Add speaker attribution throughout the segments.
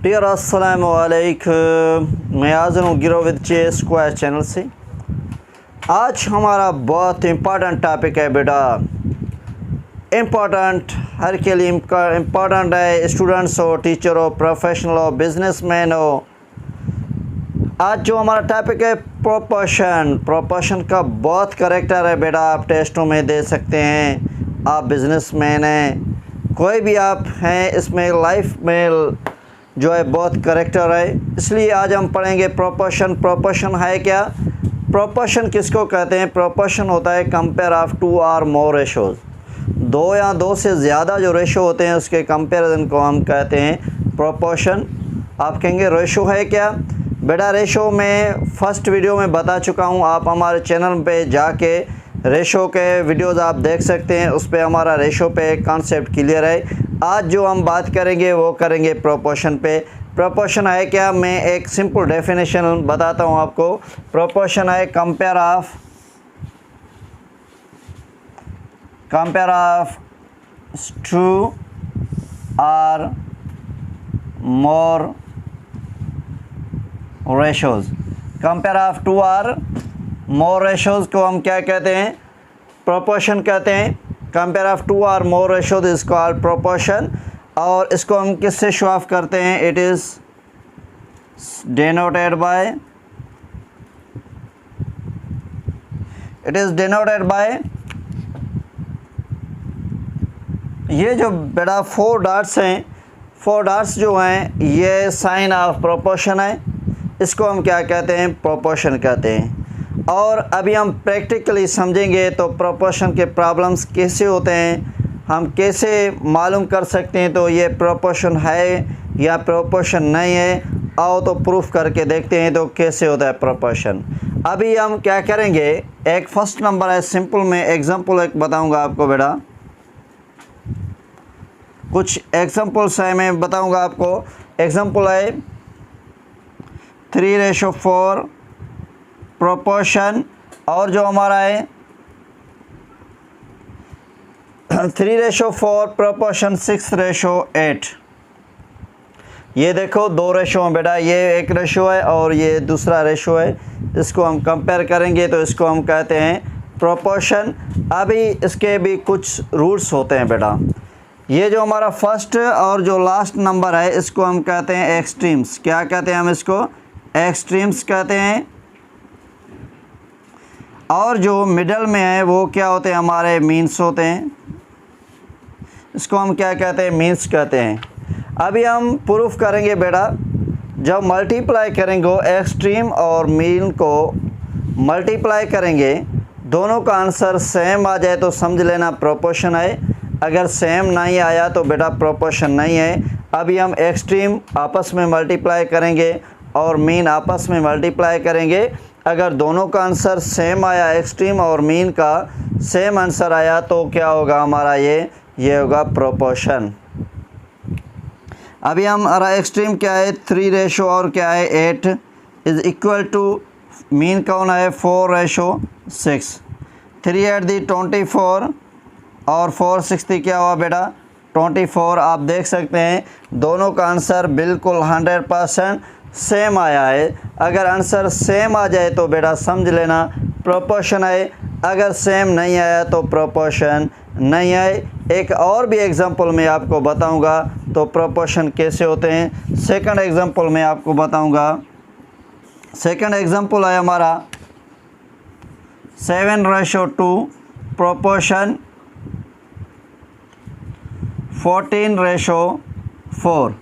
Speaker 1: Dear अस्सलाम वालेकुम, मैं आज़म गिरो विद जे स्क्वायर चैनल से। आज हमारा बहुत इम्पॉर्टेंट टॉपिक है बेटा। इम्पॉर्टेंट हर के लिए इम्पॉर्टेंट है, स्टूडेंट्स हो, टीचर हो, प्रोफेशनल हो, बिजनेसमैन हो। आज जो हमारा टॉपिक है प्रोपोर्शन का बहुत करेक्टर है बेटा। आप टेस्टों में दे सकते हैं, आप बिजनेसमैन हैं, कोई भी आप हैं, इसमें लाइफ में जो है बहुत करेक्टर है। इसलिए आज हम पढ़ेंगे प्रोपोर्शन है क्या, प्रोपोर्शन किसको कहते हैं। प्रोपोर्शन होता है कंपेयर ऑफ टू और मोर रेशोज़, दो या दो से ज़्यादा जो रेशो होते हैं उसके कंपैरिजन को हम कहते हैं प्रोपोर्शन। आप कहेंगे रेशो है क्या बेटा। रेशो में फ़र्स्ट वीडियो में बता चुका हूँ, आप हमारे चैनल पे जाके रेशो के वीडियोस आप देख सकते हैं, उस पर हमारा रेशो पे कॉन्सेप्ट क्लियर है। आज जो हम बात करेंगे वो करेंगे प्रोपोर्शन पे। प्रोपोर्शन है क्या, मैं एक सिंपल डेफिनेशन बताता हूँ आपको। प्रोपोर्शन है compare of two or more ratios. Compare of two or more ratios को हम क्या कहते हैं, प्रोपोर्शन कहते हैं। Compare of two or more ratios is called proportion. और इसको हम किससे शो ऑफ करते हैं, इट इज़ डिनोटेड बाय ये जो बेटा फोर डॉट्स हैं, फोर डॉट्स जो हैं ये साइन ऑफ प्रोपोर्शन है। इसको हम क्या कहते हैं, प्रोपोर्शन कहते हैं। और अभी हम प्रैक्टिकली समझेंगे तो प्रोपोर्शन के प्रॉब्लम्स कैसे होते हैं, हम कैसे मालूम कर सकते हैं तो ये प्रोपोर्शन है या प्रोपोर्शन नहीं है। आओ तो प्रूफ करके देखते हैं तो कैसे होता है प्रोपोर्शन। अभी हम क्या करेंगे, एक फर्स्ट नंबर है, सिंपल में एग्जांपल एक बताऊंगा आपको बेटा। कुछ एग्जांपल्स है मैं बताऊंगा आपको। एग्जांपल है 3:4 प्रोपोर्शन, और जो हमारा है 3:4 प्रोपोर्शन 6:8। ये देखो दो रेशो हैं बेटा, ये एक रेशो है और ये दूसरा रेशो है। इसको हम कंपेयर करेंगे तो इसको हम कहते हैं प्रोपोर्शन। अभी इसके भी कुछ रूल्स होते हैं बेटा। ये जो हमारा फर्स्ट और जो लास्ट नंबर है इसको हम कहते हैं एक्सट्रीम्स। क्या कहते हैं हम इसको, एक्सट्रीम्स कहते हैं। और जो मिडल में है वो क्या होते हैं, हमारे मीन्स होते हैं। इसको हम क्या कहते हैं, मीन्स कहते हैं। अभी हम प्रूफ करेंगे बेटा, जब मल्टीप्लाई करेंगे एक्सट्रीम और मीन को मल्टीप्लाई करेंगे, दोनों का आंसर सेम आ जाए तो समझ लेना प्रोपोर्शन है। अगर सेम नहीं आया तो बेटा प्रोपोर्शन नहीं है। अभी हम एक्सट्रीम आपस में मल्टीप्लाई करेंगे और मीन आपस में मल्टीप्लाई करेंगे। अगर दोनों का आंसर सेम आया, एक्सट्रीम और मीन का सेम आंसर आया, तो क्या होगा हमारा, ये होगा प्रोपोर्शन। अभी हमारा एक्सट्रीम क्या है 3 और क्या है 8 इज़ इक्वल टू मीन कौन है 4:6। 3 8 दी 24 और 4 6 दी क्या हुआ बेटा 24। आप देख सकते हैं दोनों का आंसर बिल्कुल 100% सेम आया है। अगर आंसर सेम आ जाए तो बेटा समझ लेना प्रोपोर्शन है, अगर सेम नहीं आया तो प्रोपोर्शन नहीं है। एक और भी एग्जांपल मैं आपको बताऊंगा तो प्रोपोर्शन कैसे होते हैं। सेकंड एग्जांपल मैं आपको बताऊंगा। सेकंड एग्जांपल है हमारा 7:2 प्रोपोर्शन 14:4।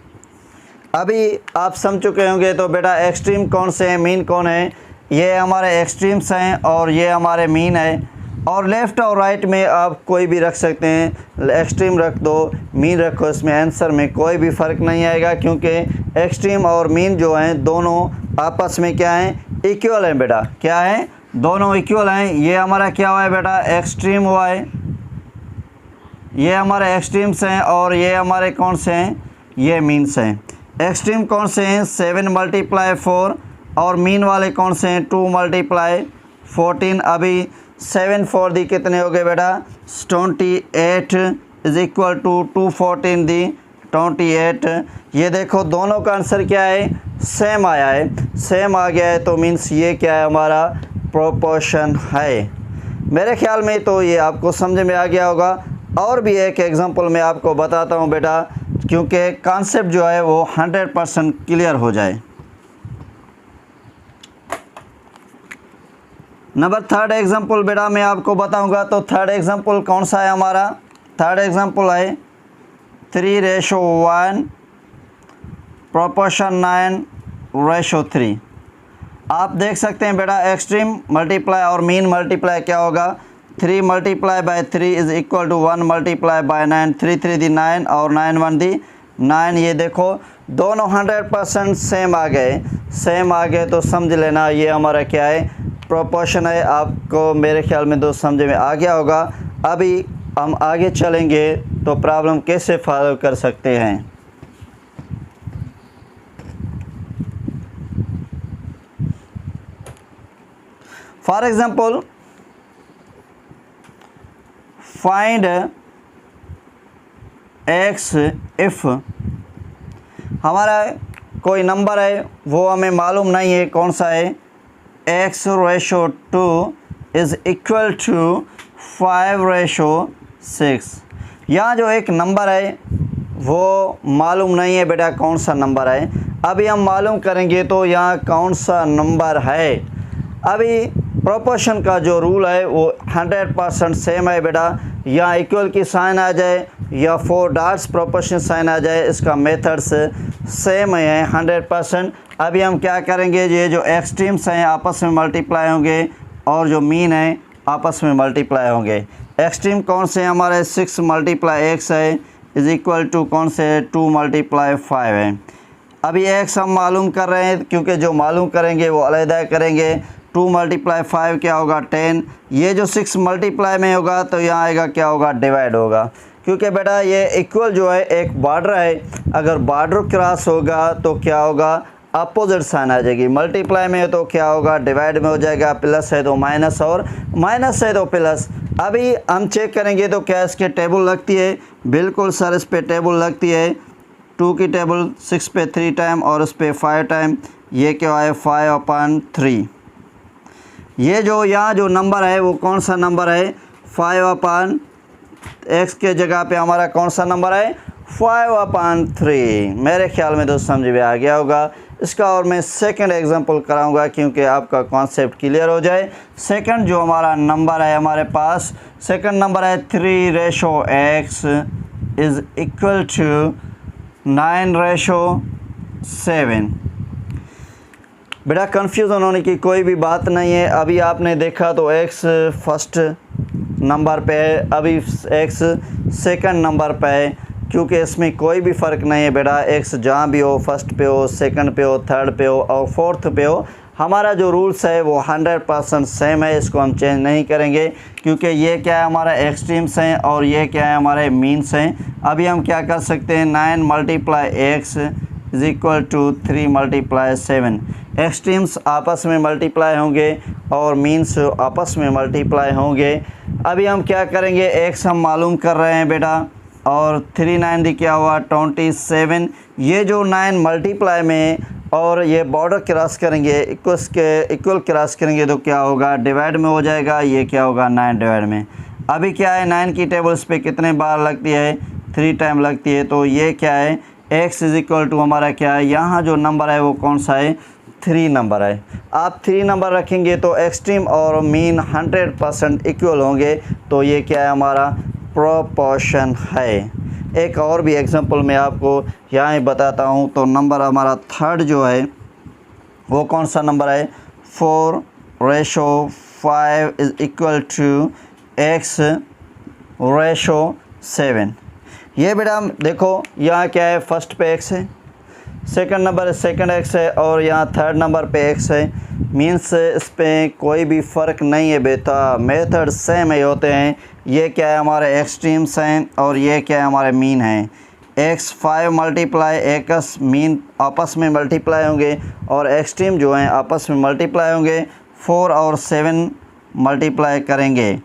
Speaker 1: अभी आप समझ चुके होंगे तो बेटा एक्सट्रीम कौन से हैं, मीन कौन है। ये हमारे एक्सट्रीम्स हैं और ये हमारे मीन है। और लेफ़्ट और राइट में आप कोई भी रख सकते हैं, एक्सट्रीम रख दो, मीन रखो, इसमें आंसर में कोई भी फ़र्क नहीं आएगा, क्योंकि एक्सट्रीम और मीन जो हैं दोनों आपस में क्या हैं, इक्वल हैं बेटा। क्या है, दोनों इक्वल हैं। ये हमारा क्या हुआ है बेटा, एक्सट्रीम हुआ है, ये हमारे एक्सट्रीम्स हैं और ये हमारे कौन से हैं, ये मीन्स हैं। एक्सट्रीम कौन से हैं 7 × 4 और मीन वाले कौन से हैं 2 × 14। अभी 7 4 दी कितने हो गए बेटा 28 इज इक्वल टू 214 दी 28। ये देखो दोनों का आंसर क्या है, सेम आया है, सेम आ गया है, तो मीन्स ये क्या है, हमारा प्रोपोर्शन है। मेरे ख्याल में तो ये आपको समझ में आ गया होगा। और भी एक एग्जांपल मैं आपको बताता हूँ बेटा, क्योंकि कॉन्सेप्ट जो है वो 100% क्लियर हो जाए। नंबर थर्ड एग्जांपल बेटा मैं आपको बताऊंगा। तो थर्ड एग्जांपल कौन सा है हमारा, थर्ड एग्जांपल है 3:1 प्रोपोर्शन 9:3। आप देख सकते हैं बेटा, एक्सट्रीम मल्टीप्लाई और मीन मल्टीप्लाई क्या होगा, 3 multiply by 3 is equal to 1 multiply by 9, 3 3 दी 9 और 9 1 दी 9। ये देखो दोनों 100% सेम आ गए, सेम आ गए, तो समझ लेना ये हमारा क्या है, प्रोपोर्शन है। आपको मेरे ख्याल में दोस्त समझ में आ गया होगा। अभी हम आगे चलेंगे तो प्रॉब्लम कैसे सॉल्व कर सकते हैं। For example find x if हमारा कोई नंबर है वो हमें मालूम नहीं है कौन सा है, x/2 इज़ इक्वल टू 5/6। यहाँ जो एक नंबर है वो मालूम नहीं है बेटा कौन सा नंबर है। अभी हम मालूम करेंगे तो यहाँ कौन सा नंबर है। अभी प्रोपोर्शन का जो रूल है वो 100% सेम है बेटा। यहाँ इक्वल की साइन आ जाए या 4 डॉट्स प्रोपोर्शन साइन आ जाए, इसका मेथड्स सेम है 100%। अभी हम क्या करेंगे, ये जो एक्सट्रीम्स हैं आपस में मल्टीप्लाई होंगे और जो मीन है आपस में मल्टीप्लाई होंगे। एक्सट्रीम कौन से हैं हमारे, 6 × x है इज़ इक्वल टू कौन से 2 × 5 है। अभी x हम मालूम कर रहे हैं, क्योंकि जो मालूम करेंगे वो अलग करेंगे। 2 × 5 क्या होगा 10। ये जो 6 मल्टीप्लाई में होगा तो यहाँ आएगा क्या होगा, डिवाइड होगा, क्योंकि बेटा ये इक्वल जो है एक बॉर्डर है, अगर बॉर्डर क्रॉस होगा तो क्या होगा, अपोजिट साइन आ जाएगी। मल्टीप्लाई में है तो क्या होगा, डिवाइड में हो जाएगा, प्लस है तो माइनस और माइनस है तो प्लस। अभी हम चेक करेंगे तो क्या इसके टेबल लगती है, बिल्कुल सर इस पे टेबल लगती है। 2 की टेबल 6 पे 3 टाइम और उस पर 5 टाइम, ये क्या है 5/3। ये जो यहाँ जो नंबर है वो कौन सा नंबर है, 5/x के जगह पे हमारा कौन सा नंबर है, 5/3। मेरे ख्याल में दोस्त समझ में आ गया होगा। इसका और मैं सेकंड एग्जांपल कराऊंगा क्योंकि आपका कॉन्सेप्ट क्लियर हो जाए। सेकंड जो हमारा नंबर है हमारे पास, सेकंड नंबर है 3/x इज़ इक्वल टू 9/7। बेटा कंफ्यूजन होने की कोई भी बात नहीं है। अभी आपने देखा तो x फर्स्ट नंबर पे है, अभी x सेकंड नंबर पे है, क्योंकि इसमें कोई भी फ़र्क नहीं है बेटा। x जहाँ भी हो, फर्स्ट पे हो, सेकंड पे हो, थर्ड पे हो और फोर्थ पे हो, हमारा जो रूल्स है वो 100% सेम है। इसको हम चेंज नहीं करेंगे, क्योंकि ये क्या है हमारा एक्सट्रीम्स हैं और ये क्या है हमारे मीन्स हैं। अभी हम क्या कर सकते हैं, 9 × x is equal to 3 × 7। Extremes आपस में मल्टीप्लाई होंगे और मीन्स आपस में मल्टीप्लाई होंगे। अभी हम क्या करेंगे, x हम मालूम कर रहे हैं बेटा और 3 9 दी क्या हुआ 27। ये जो 9 मल्टीप्लाई में और ये बॉर्डर क्रॉस करेंगे, इक्वल क्रॉस करेंगे तो क्या होगा, डिवाइड में हो जाएगा। ये क्या होगा 9 डिवाइड में। अभी क्या है 9 की टेबल्स पे कितने बार लगती है, 3 टाइम लगती है। तो ये क्या है x इज़ इक्वल टू हमारा क्या है, यहाँ जो नंबर है वो कौन सा है, 3 नंबर है। आप 3 नंबर रखेंगे तो एक्सट्रीम और मीन 100% इक्वल होंगे, तो ये क्या है हमारा प्रोपोर्शन है। एक और भी एग्जांपल मैं आपको यहाँ ही बताता हूँ। तो नंबर हमारा थर्ड जो है वो कौन सा नंबर है, 4/5 इज़ इक्वल टू x/7। ये बेटा देखो यहाँ क्या है, फर्स्ट पे x है, सेकंड नंबर सेकंड x है और यहाँ थर्ड नंबर पे x है। मीन्स इस पर कोई भी फ़र्क नहीं है बेटा, मेथड सेम ही होते हैं। ये क्या है हमारे एक्सट्रीम्स हैं और ये क्या है हमारे मीन हैं। x 5 × x मीन आपस में मल्टीप्लाई होंगे और एक्सट्रीम जो हैं आपस में मल्टीप्लाई होंगे। 4 और 7 मल्टीप्लाई करेंगे।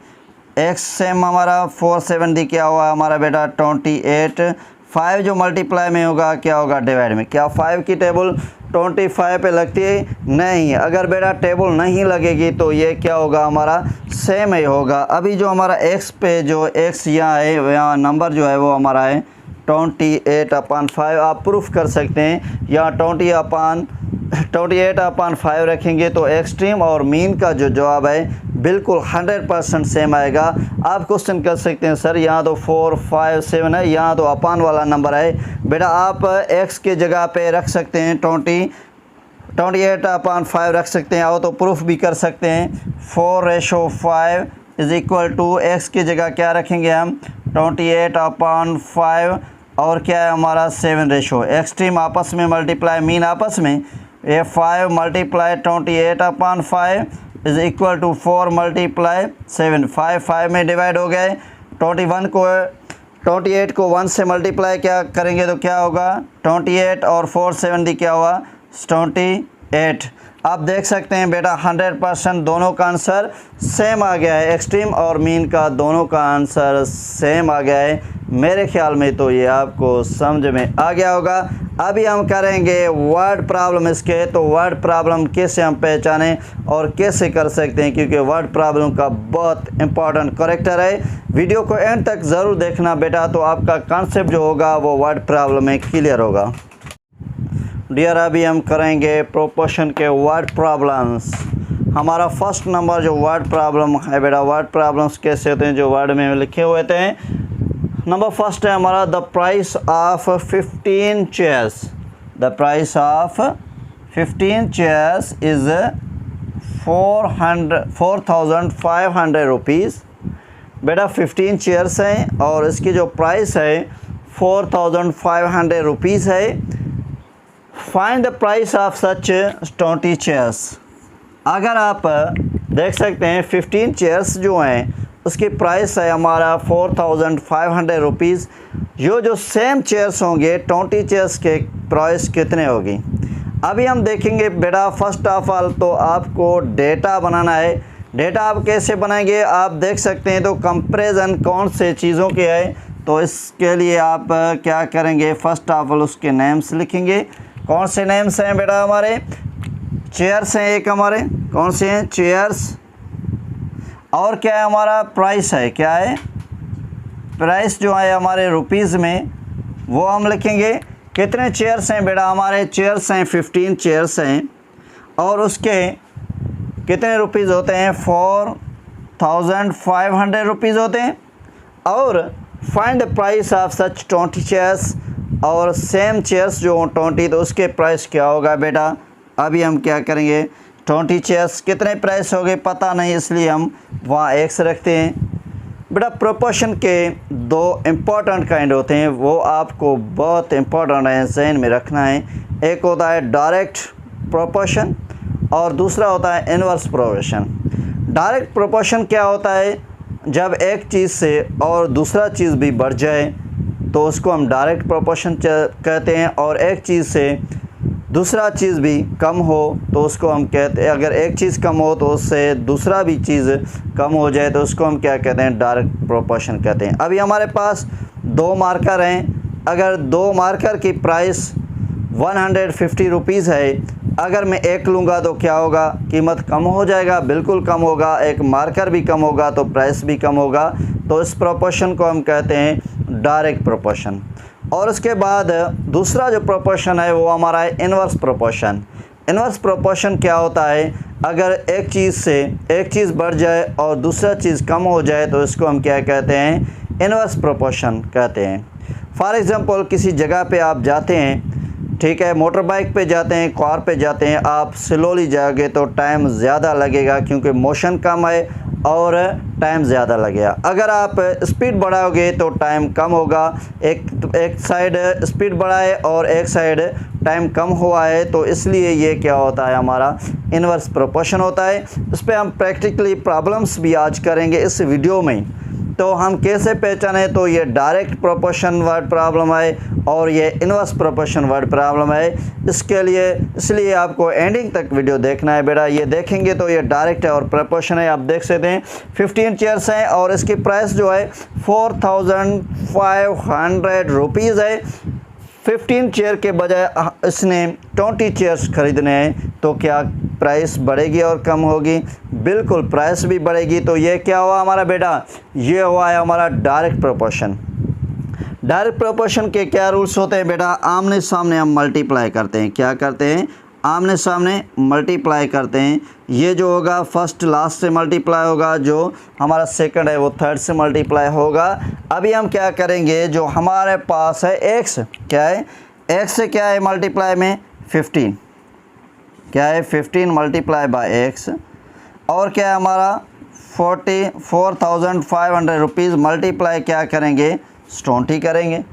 Speaker 1: x सेम हमारा 4 7 दी क्या हुआ हमारा बेटा 28। 5 जो मल्टीप्लाई में होगा क्या होगा डिवाइड में। क्या 5 की टेबल 25 पे लगती है? नहीं। अगर बेटा टेबल नहीं लगेगी तो ये क्या होगा हमारा सेम ही होगा। अभी जो हमारा x पे जो x यहाँ है, यहाँ नंबर जो है वो हमारा है 28/5। आप प्रूफ कर सकते हैं, या 28/5 रखेंगे तो एक्सट्रीम और मीन का जो जवाब है बिल्कुल 100% सेम आएगा। आप क्वेश्चन कर सकते हैं सर यहाँ तो 4, 5, 7 है, यहाँ तो अपान वाला नंबर है। बेटा आप x के जगह पे रख सकते हैं 28/5 रख सकते हैं, और तो प्रूफ भी कर सकते हैं 4/5 इज़ इक्वल टू x की जगह क्या रखेंगे हम 28/5 और क्या है हमारा 7 रेशो। एक्सट्रीम आपस में मल्टीप्लाई, मीन आपस में, ये 5 multiply 28/5 is equal to 4 multiply 7। 5 में डिवाइड हो गए। 28 को 1 से मल्टीप्लाई क्या करेंगे तो क्या होगा 28 और 4 7 दी क्या हुआ 28। आप देख सकते हैं बेटा 100% दोनों का आंसर सेम आ गया है। एक्सट्रीम और मीन का दोनों का आंसर सेम आ गया है। मेरे ख्याल में तो ये आपको समझ में आ गया होगा। अभी हम करेंगे वर्ड प्रॉब्लम इसके। तो वर्ड प्रॉब्लम कैसे हम पहचानें और कैसे कर सकते हैं, क्योंकि वर्ड प्रॉब्लम का बहुत इंपॉर्टेंट करेक्टर है। वीडियो को एंड तक ज़रूर देखना बेटा, तो आपका कॉन्सेप्ट जो होगा वो वर्ड प्रॉब्लम में क्लियर होगा। डियर अभी हम करेंगे प्रोपोर्शन के वर्ड प्रॉब्लम्स। हमारा फर्स्ट नंबर जो वर्ड प्रॉब्लम है बेटा, वर्ड प्रॉब्लम्स कैसे होते हैं जो वर्ड में लिखे हुए थे। नंबर फर्स्ट है हमारा the price of 15 chairs. The price of 15 chairs is 4,500 rupees. बेटा 15 चेयर्स हैं और इसकी जो प्राइस है 4,500 रुपीज़ है। Find the price of such 20 chairs. अगर आप देख सकते हैं 15 चेयर्स जो हैं उसकी प्राइस है हमारा 4,500 रुपीज़। जो सेम चेयर्स होंगे 20 चेयर्स के प्राइस कितने होगी। अभी हम देखेंगे बेटा फर्स्ट ऑफ ऑल तो आपको डेटा बनाना है। डेटा आप कैसे बनाएंगे आप देख सकते हैं। तो कंपैरिजन कौन से चीज़ों के है, तो इसके लिए आप क्या करेंगे फर्स्ट ऑफ ऑल उसके नेम्स लिखेंगे। कौन से नेम्स हैं बेटा हमारे, चेयर्स हैं एक हमारे, कौन से हैं चेयर्स, और क्या है हमारा प्राइस है, क्या है प्राइस जो है हमारे रुपीज़ में वो हम लिखेंगे। कितने चेयर्स हैं बेटा हमारे, चेयर्स हैं 15 चेयर्स हैं और उसके कितने रुपीज़ होते हैं 4,500 रुपीज़ होते हैं। और find the price of such 20 chairs, और सेम चेयर्स जो 20 तो उसके प्राइस क्या होगा बेटा। अभी हम क्या करेंगे 20 चेयर्स कितने प्राइस हो गए पता नहीं, इसलिए हम वहाँ एक्स रखते हैं। बेटा प्रोपोर्शन के दो इम्पोर्टेंट काइंड होते हैं, वो आपको बहुत इम्पोर्टेंट है ज़हन में रखना है। एक होता है डायरेक्ट प्रोपोर्शन और दूसरा होता है इन्वर्स प्रोपोर्शन। डायरेक्ट प्रोपोर्शन क्या होता है, जब एक चीज़ से और दूसरा चीज़ भी बढ़ जाए तो उसको हम डायरेक्ट प्रोपोर्शन कहते हैं, और एक चीज़ से दूसरा चीज़ भी कम हो तो उसको हम कहते हैं, अगर एक चीज़ कम हो तो उससे दूसरा भी चीज़ कम हो जाए तो उसको हम क्या कहते हैं डायरेक्ट प्रोपोर्शन कहते हैं। अभी हमारे पास 2 मार्कर हैं। अगर 2 मार्कर की प्राइस 150 रुपीज़ है, अगर मैं एक लूँगा तो क्या होगा, कीमत कम हो जाएगा, बिल्कुल कम होगा। एक मार्कर भी कम होगा तो प्राइस भी कम होगा। तो इस प्रोपोर्शन को हम कहते हैं डायरेक्ट प्रोपोर्शन। और उसके बाद दूसरा जो प्रोपोर्शन है वो हमारा है इन्वर्स प्रोपोर्शन। इन्वर्स प्रोपोर्शन क्या होता है, अगर एक चीज़ से एक चीज़ बढ़ जाए और दूसरा चीज़ कम हो जाए तो इसको हम क्या कहते हैं, इन्वर्स प्रोपोर्शन कहते हैं। फॉर एग्ज़ाम्पल किसी जगह पे आप जाते हैं, ठीक है, मोटर बाइक पे जाते हैं, कार पे जाते हैं, आप स्लोली जाओगे तो टाइम ज़्यादा लगेगा क्योंकि मोशन कम है और टाइम ज़्यादा लगेगा। अगर आप स्पीड बढ़ाओगे तो टाइम कम होगा। एक साइड स्पीड बढ़ाए और एक साइड टाइम कम हुआ है, तो इसलिए ये क्या होता है हमारा इन्वर्स प्रोपोर्शन होता है। इस पर हम प्रैक्टिकली प्रॉब्लम्स भी आज करेंगे इस वीडियो में। तो हम कैसे पहचाने, तो ये डायरेक्ट प्रोपोर्शन वर्ड प्रॉब्लम है और ये इनवर्स प्रोपोर्शन वर्ड प्रॉब्लम है। इसलिए आपको एंडिंग तक वीडियो देखना है बेटा। ये देखेंगे तो ये डायरेक्ट है और प्रोपोर्शन है। आप देख सकते हैं 15 चेयर्स हैं और इसकी प्राइस जो है 4500 रुपीज़ है। 15 चेयर के बजाय इसने 20 चेयर्स खरीदने हैं, तो क्या प्राइस बढ़ेगी और कम होगी? बिल्कुल प्राइस भी बढ़ेगी। तो ये क्या हुआ हमारा बेटा, ये हुआ है हमारा डायरेक्ट प्रोपोर्शन। डायरेक्ट प्रोपोर्शन के क्या रूल्स होते हैं बेटा? आमने सामने हम मल्टीप्लाई करते हैं। क्या करते हैं? आमने सामने मल्टीप्लाई करते हैं। ये जो होगा फर्स्ट लास्ट से मल्टीप्लाई होगा, जो हमारा सेकंड है वो थर्ड से मल्टीप्लाई होगा। अभी हम क्या करेंगे, जो हमारे पास है x, क्या है x से क्या है मल्टीप्लाई में 15, क्या है 15 मल्टीप्लाई बाय x, और क्या है हमारा 44,500 रुपीज़ मल्टीप्लाई क्या करेंगे, 20 करेंगे।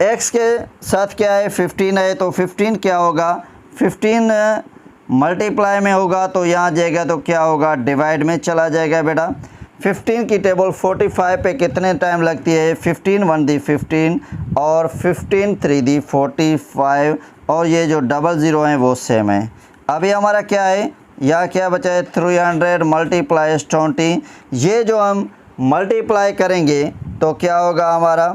Speaker 1: x के साथ क्या है 15 है, तो 15 क्या होगा, 15 मल्टीप्लाई में होगा तो यहाँ जाएगा तो क्या होगा, डिवाइड में चला जाएगा बेटा। 15 की टेबल 45 पे कितने टाइम लगती है, 15 1 दी 15 और 15 3 दी 45, और ये जो 00 हैं वो सेम है। अभी हमारा क्या है, या क्या बचा है 300 मल्टीप्लाई 20। ये जो हम मल्टीप्लाई करेंगे तो क्या होगा हमारा,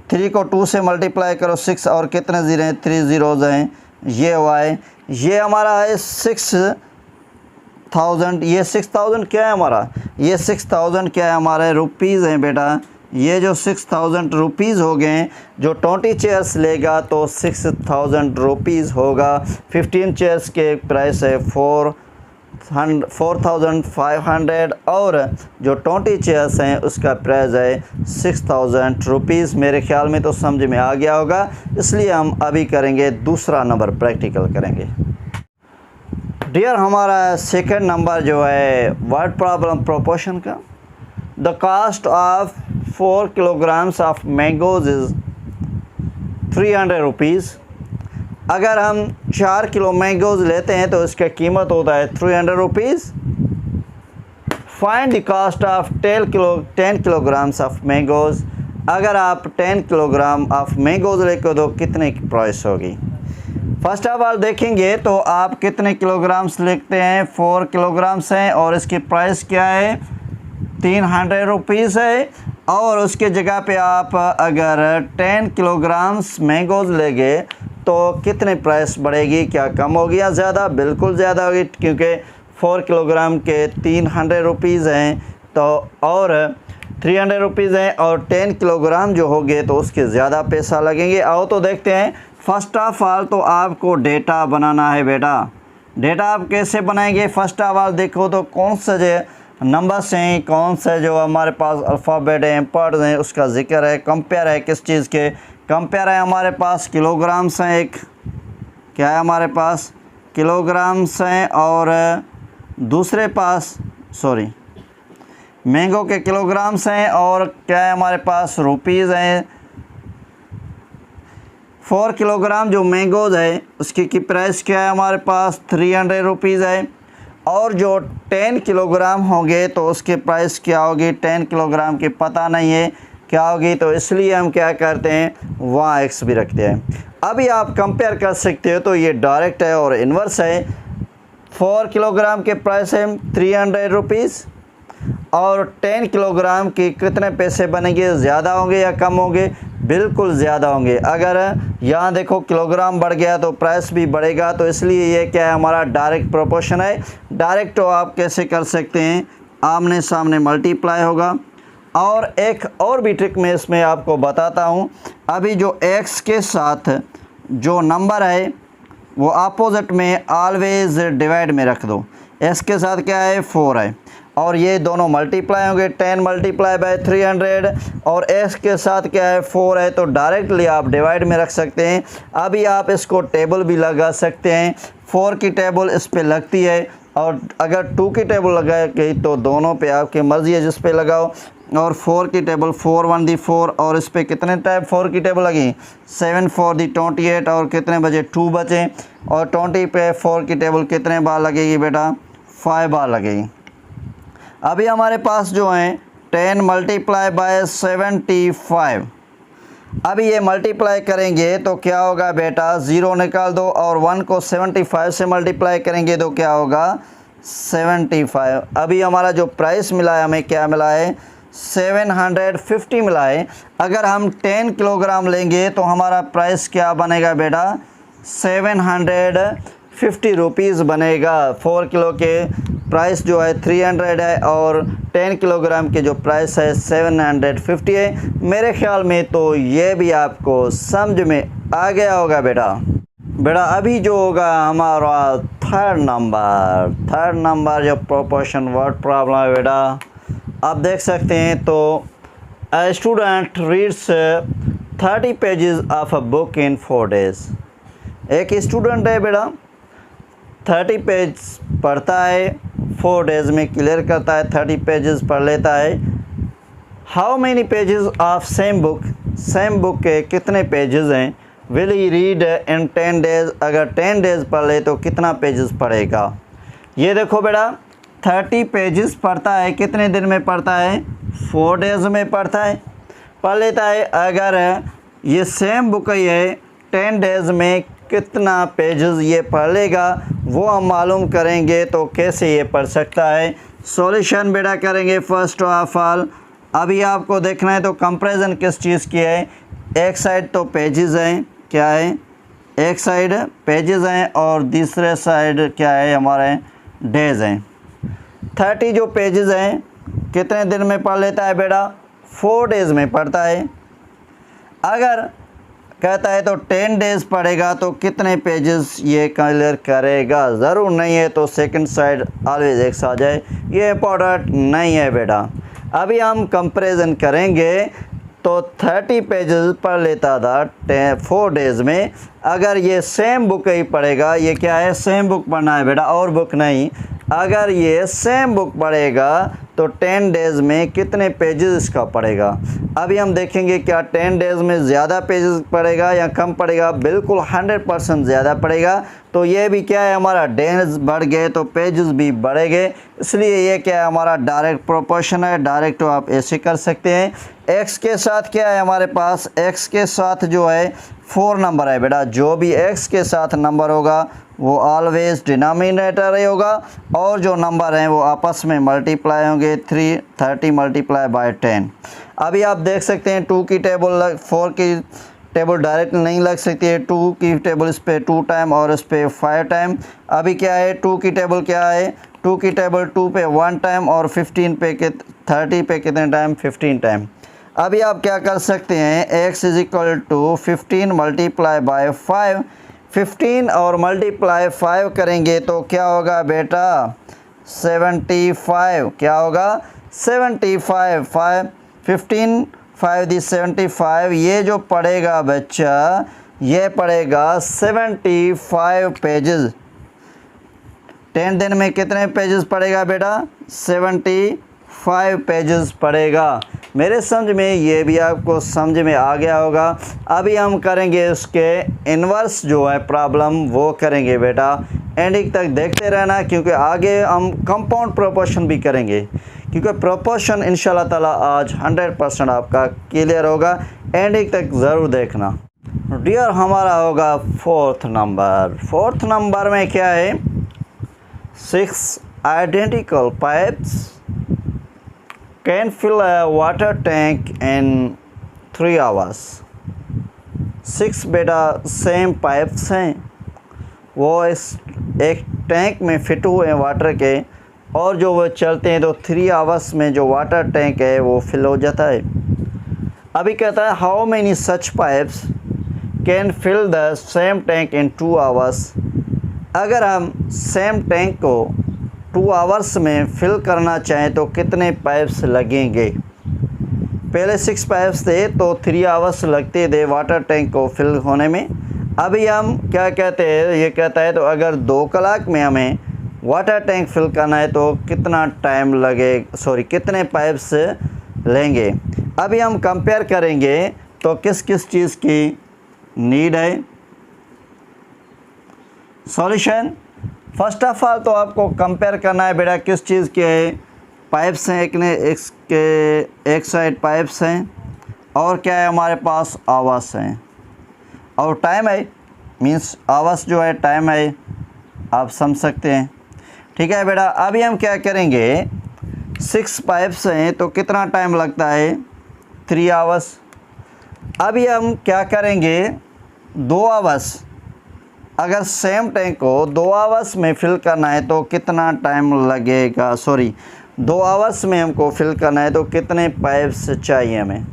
Speaker 1: 3 को 2 से मल्टीप्लाई करो 6, और कितने ज़ीरो हैं, 3 ज़ीरोज़ हैं, ये हुआ है। ये हमारा है 6000। ये 6000 क्या है हमारा, ये 6000 क्या है हमारे रुपीज़ हैं बेटा। ये जो 6000 रुपीज़ हो गए, जो 20 चेयर्स लेगा तो 6000 रुपीज़ होगा। 15 चेयर्स के प्राइस है 4500, और जो 20 चेयर्स हैं उसका प्राइस है 6000 रुपीज़। मेरे ख्याल में तो समझ में आ गया होगा, इसलिए हम अभी करेंगे दूसरा नंबर, प्रैक्टिकल करेंगे। डियर, हमारा सेकंड नंबर जो है वर्ड प्रॉब्लम प्रोपोर्शन का, the cost of 4 kilograms of mangoes is 300 rupees. अगर हम 4 किलो मैंगोज लेते हैं तो इसका कीमत होता है 300 rupees. Find the cost of 10 kilograms of mangoes. अगर आप 10 किलोग्राम ऑफ मैंगोज लेकर तो कितने की प्राइस होगी? फर्स्ट ऑफ ऑल देखेंगे तो आप कितने किलोग्राम्स लेते हैं, 4 किलोग्राम्स हैं और इसकी प्राइस क्या है, 300 रुपीज़ है। और उसके जगह पे आप अगर 10 किलोग्राम्स मैंगोज लेंगे तो कितने प्राइस बढ़ेगी, क्या कम होगी या ज़्यादा? बिल्कुल ज़्यादा होगी, क्योंकि 4 किलोग्राम के 300 रुपीज़ हैं, तो और 300 रुपीज़ हैं, और 10 किलोग्राम जो होंगे तो उसके ज़्यादा पैसा लगेंगे। आओ तो देखते हैं। फर्स्ट ऑफ ऑल तो आपको डेटा बनाना है बेटा। डेटा आप कैसे बनाएंगे? फर्स्ट ऑफ ऑल देखो तो कौन सा जो नंबर्स हैं, कौन सा जो हमारे पास अल्फ़ाबेट है, इंपॉर्टेंट है, उसका जिक्र है। कंपेयर है किस चीज़ के, कंपेयर है हमारे पास किलोग्राम्स हैं, एक क्या है हमारे पास किलोग्राम्स हैं, और दूसरे पास मैंगो के किलोग्राम्स हैं, और क्या है हमारे पास रुपीज़ हैं। 4 किलोग्राम जो मैंगोज है उसकी की प्राइस क्या है हमारे पास, 300 रुपीज़ है। और जो 10 किलोग्राम होंगे तो उसके प्राइस क्या होगी, 10 किलोग्राम की पता नहीं है क्या होगी, तो इसलिए हम क्या करते हैं, वहाँ x भी रखते हैं। अभी आप कंपेयर कर सकते हो, तो ये डायरेक्ट है और इन्वर्स है। 4 किलोग्राम के प्राइस है 300 रुपीज़, और 10 किलोग्राम की कितने पैसे बनेंगे, ज़्यादा होंगे या कम होंगे? बिल्कुल ज़्यादा होंगे। अगर यहाँ देखो किलोग्राम बढ़ गया तो प्राइस भी बढ़ेगा, तो इसलिए ये क्या है हमारा डायरेक्ट प्रोपोर्शन है। डायरेक्ट तो आप कैसे कर सकते हैं, आमने सामने मल्टीप्लाई होगा। और एक और भी ट्रिक मैं इसमें आपको बताता हूँ। अभी जो x के साथ जो नंबर है वो अपोजिट में ऑलवेज़ डिवाइड में रख दो। x के साथ क्या है 4 है, और ये दोनों मल्टीप्लाई होंगे, 10 मल्टीप्लाई बाय 300, और x के साथ क्या है 4 है, तो डायरेक्टली आप डिवाइड में रख सकते हैं। अभी आप इसको टेबल भी लगा सकते हैं। 4 की टेबल इस पे लगती है, और अगर 2 की टेबल लगाई गई तो दोनों पे आपकी मर्ज़ी है जिस पे लगाओ। और 4 की टेबल 4 1 दी 4, और इस पे कितने टाइप 4 की टेबल लगी, 7 4 दी 28, और कितने बचे 2 बचे, और 20 पे 4 की टेबल कितने बार लगेगी बेटा, 5 बार लगेगी। अभी हमारे पास जो हैं 10 मल्टीप्लाई बाय 75। अभी ये मल्टीप्लाई करेंगे तो क्या होगा बेटा, 0 निकाल दो और 1 को 75 से मल्टीप्लाई करेंगे तो क्या होगा 75। अभी हमारा जो प्राइस मिला है, हमें क्या मिला है 750 मिला है। अगर हम 10 किलोग्राम लेंगे तो हमारा प्राइस क्या बनेगा बेटा 750 रुपीज़ बनेगा। 4 किलो के प्राइस जो है 300 है और 10 किलोग्राम के जो प्राइस है 750 है। मेरे ख्याल में तो ये भी आपको समझ में आ गया होगा बेटा। अभी जो होगा हमारा थर्ड नंबर जो प्रोपोर्शन वर्ड प्रॉब्लम है बेटा, आप देख सकते हैं। तो a student reads 30 pages of a book in 4 days। एक स्टूडेंट है बेटा 30 पेज पढ़ता है, 4 डेज़ में क्लियर करता है, 30 पेजेस पढ़ लेता है। How many pages of same book के कितने पेजेस हैं। Will he read in 10 days, अगर 10 डेज़ पढ़ ले तो कितना पेजेस पढ़ेगा। ये देखो बेटा 30 पेजेस पढ़ता है, कितने दिन में पढ़ता है 4 डेज़ में पढ़ लेता है। अगर ये सेम बुक ही है 10 डेज़ में कितना पेजेस ये पढ़ लेगा वो हम मालूम करेंगे। तो कैसे ये पढ़ सकता है, सॉल्यूशन बेटा करेंगे। फर्स्ट ऑफ ऑल अभी आपको देखना है तो कंपैरिजन किस चीज़ की है। एक साइड तो पेजेस हैं, क्या है एक साइड पेजेस हैं और दूसरे साइड क्या है हमारे डेज़ हैं। 30 जो पेजेस हैं कितने दिन में पढ़ लेता है बेटा 4 डेज़ में पढ़ता है। अगर कहता है तो 10 डेज़ पढ़ेगा तो कितने पेजेस ये क्लियर करेगा। ज़रूर नहीं है तो सेकंड साइड ऑलवेज एक्स आ जाए, ये इम्पोर्टेंट नहीं है बेटा। अभी हम कंपैरिजन करेंगे तो 30 पेजेस पढ़ लेता था 4 डेज़ में। अगर ये सेम बुक ही पढ़ेगा, ये क्या है सेम बुक पढ़ना है बेटा और बुक नहीं। अगर ये सेम बुक पढ़ेगा तो 10 डेज़ में कितने पेजेस इसका पढ़ेगा। अभी हम देखेंगे क्या 10 डेज़ में ज़्यादा पेजेस पढ़ेगा या कम पढ़ेगा। बिल्कुल 100% ज़्यादा पढ़ेगा। तो ये भी क्या है हमारा डेज़ बढ़ गए तो पेजेस भी बढ़ेंगे, इसलिए ये क्या है हमारा डायरेक्ट प्रोपोर्शन है। डायरेक्ट तो आप ऐसे कर सकते हैं। एक्स के साथ क्या है हमारे पास, एक्स के साथ जो है 4 नंबर है बेटा। जो भी एक्स के साथ नंबर होगा वो ऑलवेज डिनोमिनेटर ही होगा और जो नंबर हैं वो आपस में मल्टीप्लाई होंगे। 30 मल्टीप्लाई बाय 10। अभी आप देख सकते हैं 2 की टेबल 4 की टेबल डायरेक्ट नहीं लग सकती है। 2 की टेबल इस पे 2 टाइम और इस पे 5 टाइम। अभी क्या है 2 की टेबल क्या है, 2 की टेबल 2 पे 1 टाइम और 15 पे 30 पे कितने टाइम 15 टाइम। अभी आप क्या कर सकते हैं x is equal to 15 multiply by 5। 15 और मल्टीप्लाई 5 करेंगे तो क्या होगा बेटा 75। क्या होगा 75। 15 5 दी 75। ये जो पढ़ेगा बच्चा ये पढ़ेगा 75 पेजेस। 10 दिन में कितने पेजेस पढ़ेगा बेटा 75 पेजेस पढ़ेगा। मेरे समझ में ये भी आपको समझ में आ गया होगा। अभी हम करेंगे इसके इन्वर्स जो है प्रॉब्लम वो करेंगे बेटा। एंडिंग तक देखते रहना क्योंकि आगे हम कंपाउंड प्रोपोर्शन भी करेंगे, क्योंकि प्रोपोर्शन इंशाल्लाह ताला आज 100% आपका क्लियर होगा। एंडिंग तक ज़रूर देखना। डियर हमारा होगा 4th नंबर। 4th नंबर में क्या है 6 identical pipes can fill a water tank in 3 hours। 6 बेटा सेम पाइप्स हैं, वो इस एक टैंक में फिट हुए हैं वाटर के और जो वो चलते हैं तो 3 आवर्स में जो वाटर टैंक है वो फिल हो जाता है। अभी कहता है how many such pipes can fill the same tank in 2 hours. अगर हम सेम टैंक को 2 आवर्स में फिल करना चाहें तो कितने पाइप्स लगेंगे। पहले 6 पाइप्स थे तो 3 आवर्स लगते थे वाटर टैंक को फिल होने में। अभी हम क्या कहते हैं, ये कहता है तो अगर 2 कलाक में हमें वाटर टैंक फिल करना है तो कितना टाइम लगे, कितने पाइप्स लेंगे। अभी हम कंपेयर करेंगे तो किस किस चीज़ की नीड है। सॉल्यूशन फर्स्ट ऑफ ऑल तो आपको कंपेयर करना है बेटा किस चीज़ की है, पाइप्स हैं, एक साइड पाइप्स हैं, और क्या है हमारे पास आवर्स हैं, और टाइम है, मींस आवर्स जो है टाइम है, आप समझ सकते हैं। ठीक है बेटा, अभी हम क्या करेंगे, 6 पाइप्स हैं तो कितना टाइम लगता है, 3 आवर्स। अभी हम क्या करेंगे, 2 आवर्स, अगर सेम टैंक को 2 आवर्स में फिल करना है तो कितना टाइम लगेगा, 2 आवर्स में हमको फिल करना है तो कितने पाइप्स चाहिए हमें।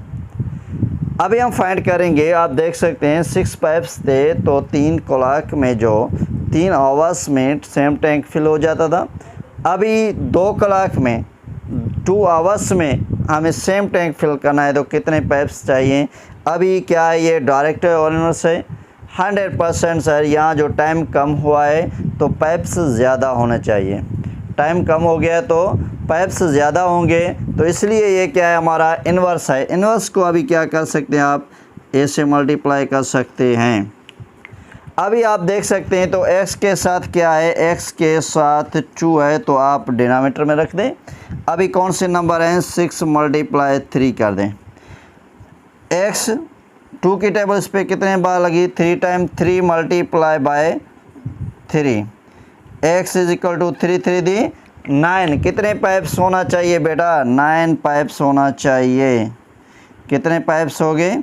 Speaker 1: अभी हम फाइंड करेंगे, आप देख सकते हैं 6 पाइप्स थे तो 3 क्लॉक में जो 3 आवर्स में सेम टैंक फिल हो जाता था। अभी 2 क्लॉक में 2 आवर्स में हमें सेम टैंक फिल करना है तो कितने पाइप्स चाहिए। अभी क्या है, ये डायरेक्ट और इनवर्स है, 100% सर। यहाँ जो टाइम कम हुआ है तो पाइप्स ज़्यादा होना चाहिए, टाइम कम हो गया तो पाइप्स ज़्यादा होंगे, तो इसलिए ये क्या है, हमारा इन्वर्स है। इन्वर्स को अभी क्या कर सकते हैं, आप ए से मल्टीप्लाई कर सकते हैं। अभी आप देख सकते हैं तो x के साथ क्या है, x के साथ 2 है तो आप डिनोमिनेटर में रख दें। अभी कौन से नंबर हैं, 6 × 3 कर दें। x 2 की टेबल इस पर कितने बार लगी, 3 टाइम 3 × 3, x = 3 3 दी 9। कितने पाइप्स होना चाहिए बेटा, 9 पाइप्स होना चाहिए। कितने पाइप्स हो गए,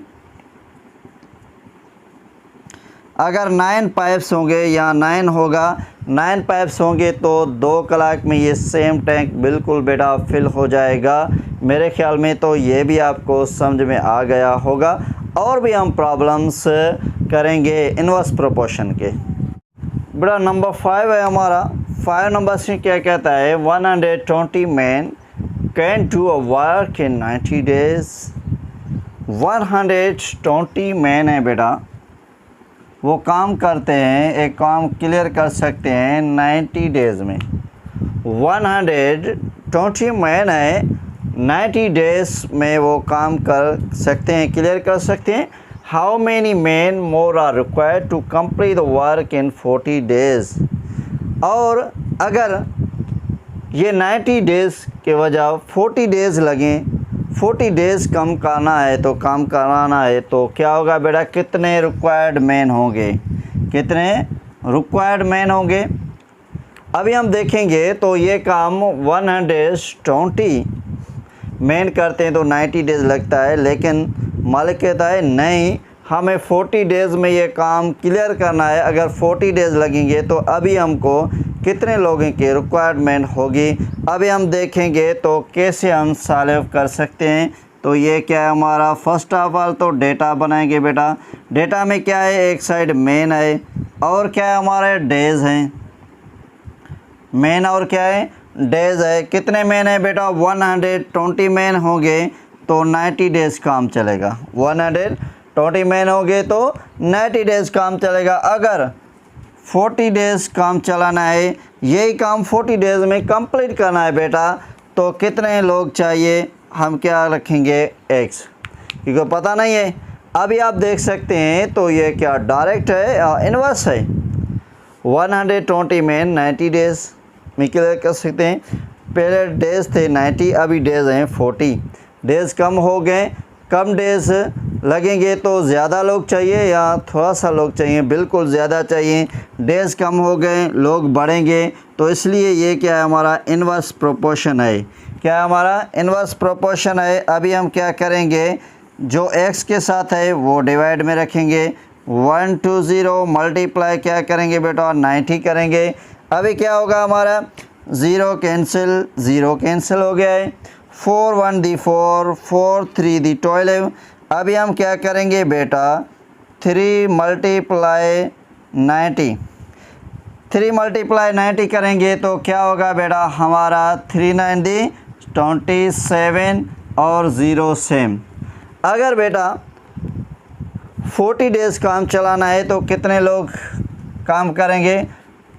Speaker 1: अगर 9 पाइप्स होंगे, यहाँ 9 होगा, 9 पाइप्स होंगे तो 2 क्लॉक में ये सेम टैंक बिल्कुल बेटा फिल हो जाएगा। मेरे ख्याल में तो ये भी आपको समझ में आ गया होगा। और भी हम प्रॉब्लम्स करेंगे इनवर्स प्रोपोर्शन के। बेटा नंबर 5 है हमारा। 5 नंबर से क्या कहता है, 120 men can do a work in 90 days। 120 man है बेटा, वो काम करते हैं, एक काम क्लियर कर सकते हैं 90 डेज़ में। 120 मैन है, 90 डेज़ में वो काम कर सकते हैं, क्लियर कर सकते हैं। How many men more are required to complete the work in 40 days। और अगर ये 90 डेज़ के वजह 40 डेज़ लगें, 40 डेज़ कम करना है तो काम कराना है तो क्या होगा बेटा, कितने रिक्वायर्ड मैन होंगे, कितने रिक्वायर्ड मैन होंगे। अभी हम देखेंगे तो ये काम 120 मैन करते हैं तो 90 डेज़ लगता है, लेकिन मालिक कहता है नहीं, हमें 40 डेज़ में ये काम क्लियर करना है। अगर 40 डेज़ लगेंगे तो अभी हमको कितने लोगों की रिक्वायरमेंट होगी, अभी हम देखेंगे तो कैसे हम सॉल्व कर सकते हैं। तो ये क्या है हमारा, फर्स्ट ऑफ ऑल तो डेटा बनाएंगे बेटा। डेटा में क्या है, एक साइड मेन है और क्या है हमारे डेज़ हैं, मेन और क्या है डेज़ है। कितने मेन है बेटा, 120 मेन होंगे तो 90 डेज़ काम चलेगा। 120 मेन होंगे तो 90 डेज़ काम चलेगा। अगर 40 डेज़ काम चलाना है, यही काम 40 डेज़ में कंप्लीट करना है बेटा, तो कितने लोग चाहिए, हम क्या रखेंगे x, क्योंकि पता नहीं है। अभी आप देख सकते हैं तो ये क्या डायरेक्ट है, इन्वर्स है। 120 में 90 डेज़ में क्लियर कर सकते हैं। पहले डेज़ थे 90, अभी डेज़ हैं 40। डेज़ कम हो गए, कम डेज़ लगेंगे तो ज़्यादा लोग चाहिए या थोड़ा सा लोग चाहिए, बिल्कुल ज़्यादा चाहिए। डेज़ कम हो गए, लोग बढ़ेंगे, तो इसलिए ये क्या है हमारा इन्वर्स प्रोपोर्शन है। क्या है हमारा इन्वर्स प्रोपोर्शन है। अभी हम क्या करेंगे, जो x के साथ है वो डिवाइड में रखेंगे। 120 मल्टीप्लाई क्या करेंगे बेटा, 90 करेंगे। अभी क्या होगा हमारा, 0 कैंसिल, 0 कैंसिल हो गया है। 4 1 दी 4, 4 3 दी 12। अभी हम क्या करेंगे बेटा, 3 मल्टीप्लाई 90, 3 मल्टीप्लाई 90 करेंगे तो क्या होगा बेटा हमारा, 3 9 दी 27 और 0 सेम। अगर बेटा 40 डेज़ काम चलाना है तो कितने लोग काम करेंगे,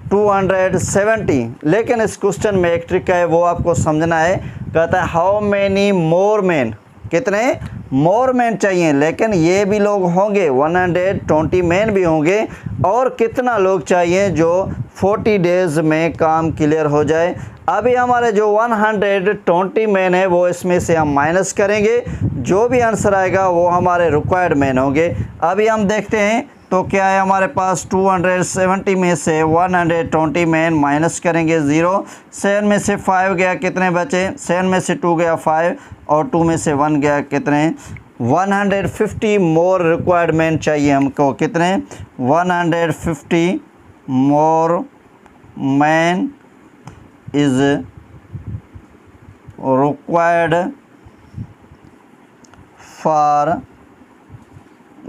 Speaker 1: 270। लेकिन इस क्वेश्चन में एक ट्रिक है, वो आपको समझना है। कहता है हाउ मैनी मोर मैन, कितने मोर मैन चाहिए, लेकिन ये भी लोग होंगे, 120 मैन भी होंगे। और कितना लोग चाहिए जो 40 डेज़ में काम क्लियर हो जाए। अभी हमारे जो 120 मैन है वो इसमें से हम माइनस करेंगे, जो भी आंसर आएगा वो हमारे रिक्वायर्ड मैन होंगे। अभी हम देखते हैं तो क्या है हमारे पास 270 में से 120 मैन माइनस करेंगे 0, 7 में से 5 गया, कितने बचे, 7 में से 2 गया 5 और 2 में से 1 गया, कितने 150 मोर रिक्वायर्ड मैन चाहिए हमको, कितने 150 more man is required for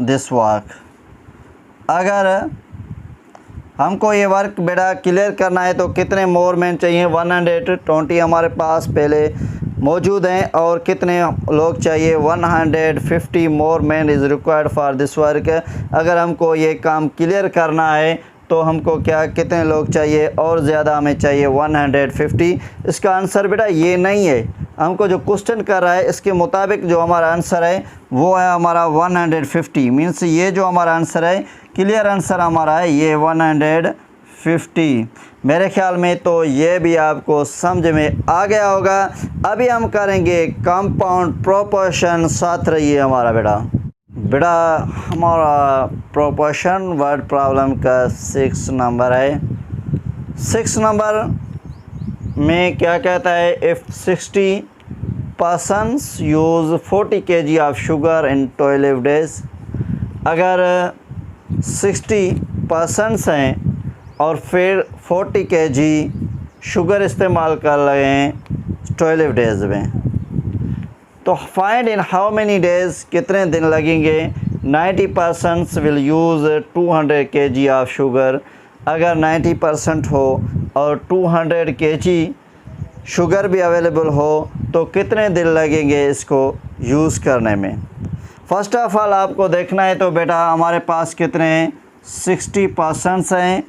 Speaker 1: this work. अगर हमको ये वर्क बेटा क्लियर करना है तो कितने मोर मैन चाहिए, 120 हमारे पास पहले मौजूद हैं और कितने लोग चाहिए, 150 more man is required for this work. अगर हमको ये काम क्लियर करना है तो हमको क्या कितने लोग चाहिए, और ज़्यादा हमें चाहिए 150। इसका आंसर बेटा ये नहीं है, हमको जो क्वेश्चन कर रहा है इसके मुताबिक जो हमारा आंसर है वो है हमारा 150। मीन्स ये जो हमारा आंसर है, क्लियर आंसर हमारा है ये 150। मेरे ख्याल में तो ये भी आपको समझ में आ गया होगा। अभी हम करेंगे कंपाउंड प्रोपोर्शन, साथ रहिए हमारा बेटा हमारा प्रोपोर्शन वर्ड प्रॉब्लम का 6 नंबर है। 6 नंबर में क्या कहता है, if 60 persons use 40 kg of sugar in 12 days। अगर 60 persons हैं और फिर 40 kg शुगर इस्तेमाल कर रहे हैं 12 days में, तो find in how many days, कितने दिन लगेंगे। 90 persons will use 200 kg of sugar. अगर 90% हो और 200 kg शुगर भी अवेलेबल हो तो कितने दिन लगेंगे इसको यूज़ करने में। फ़र्स्ट ऑफ़ ऑल आपको देखना है तो बेटा हमारे पास कितने 60 persons हैं,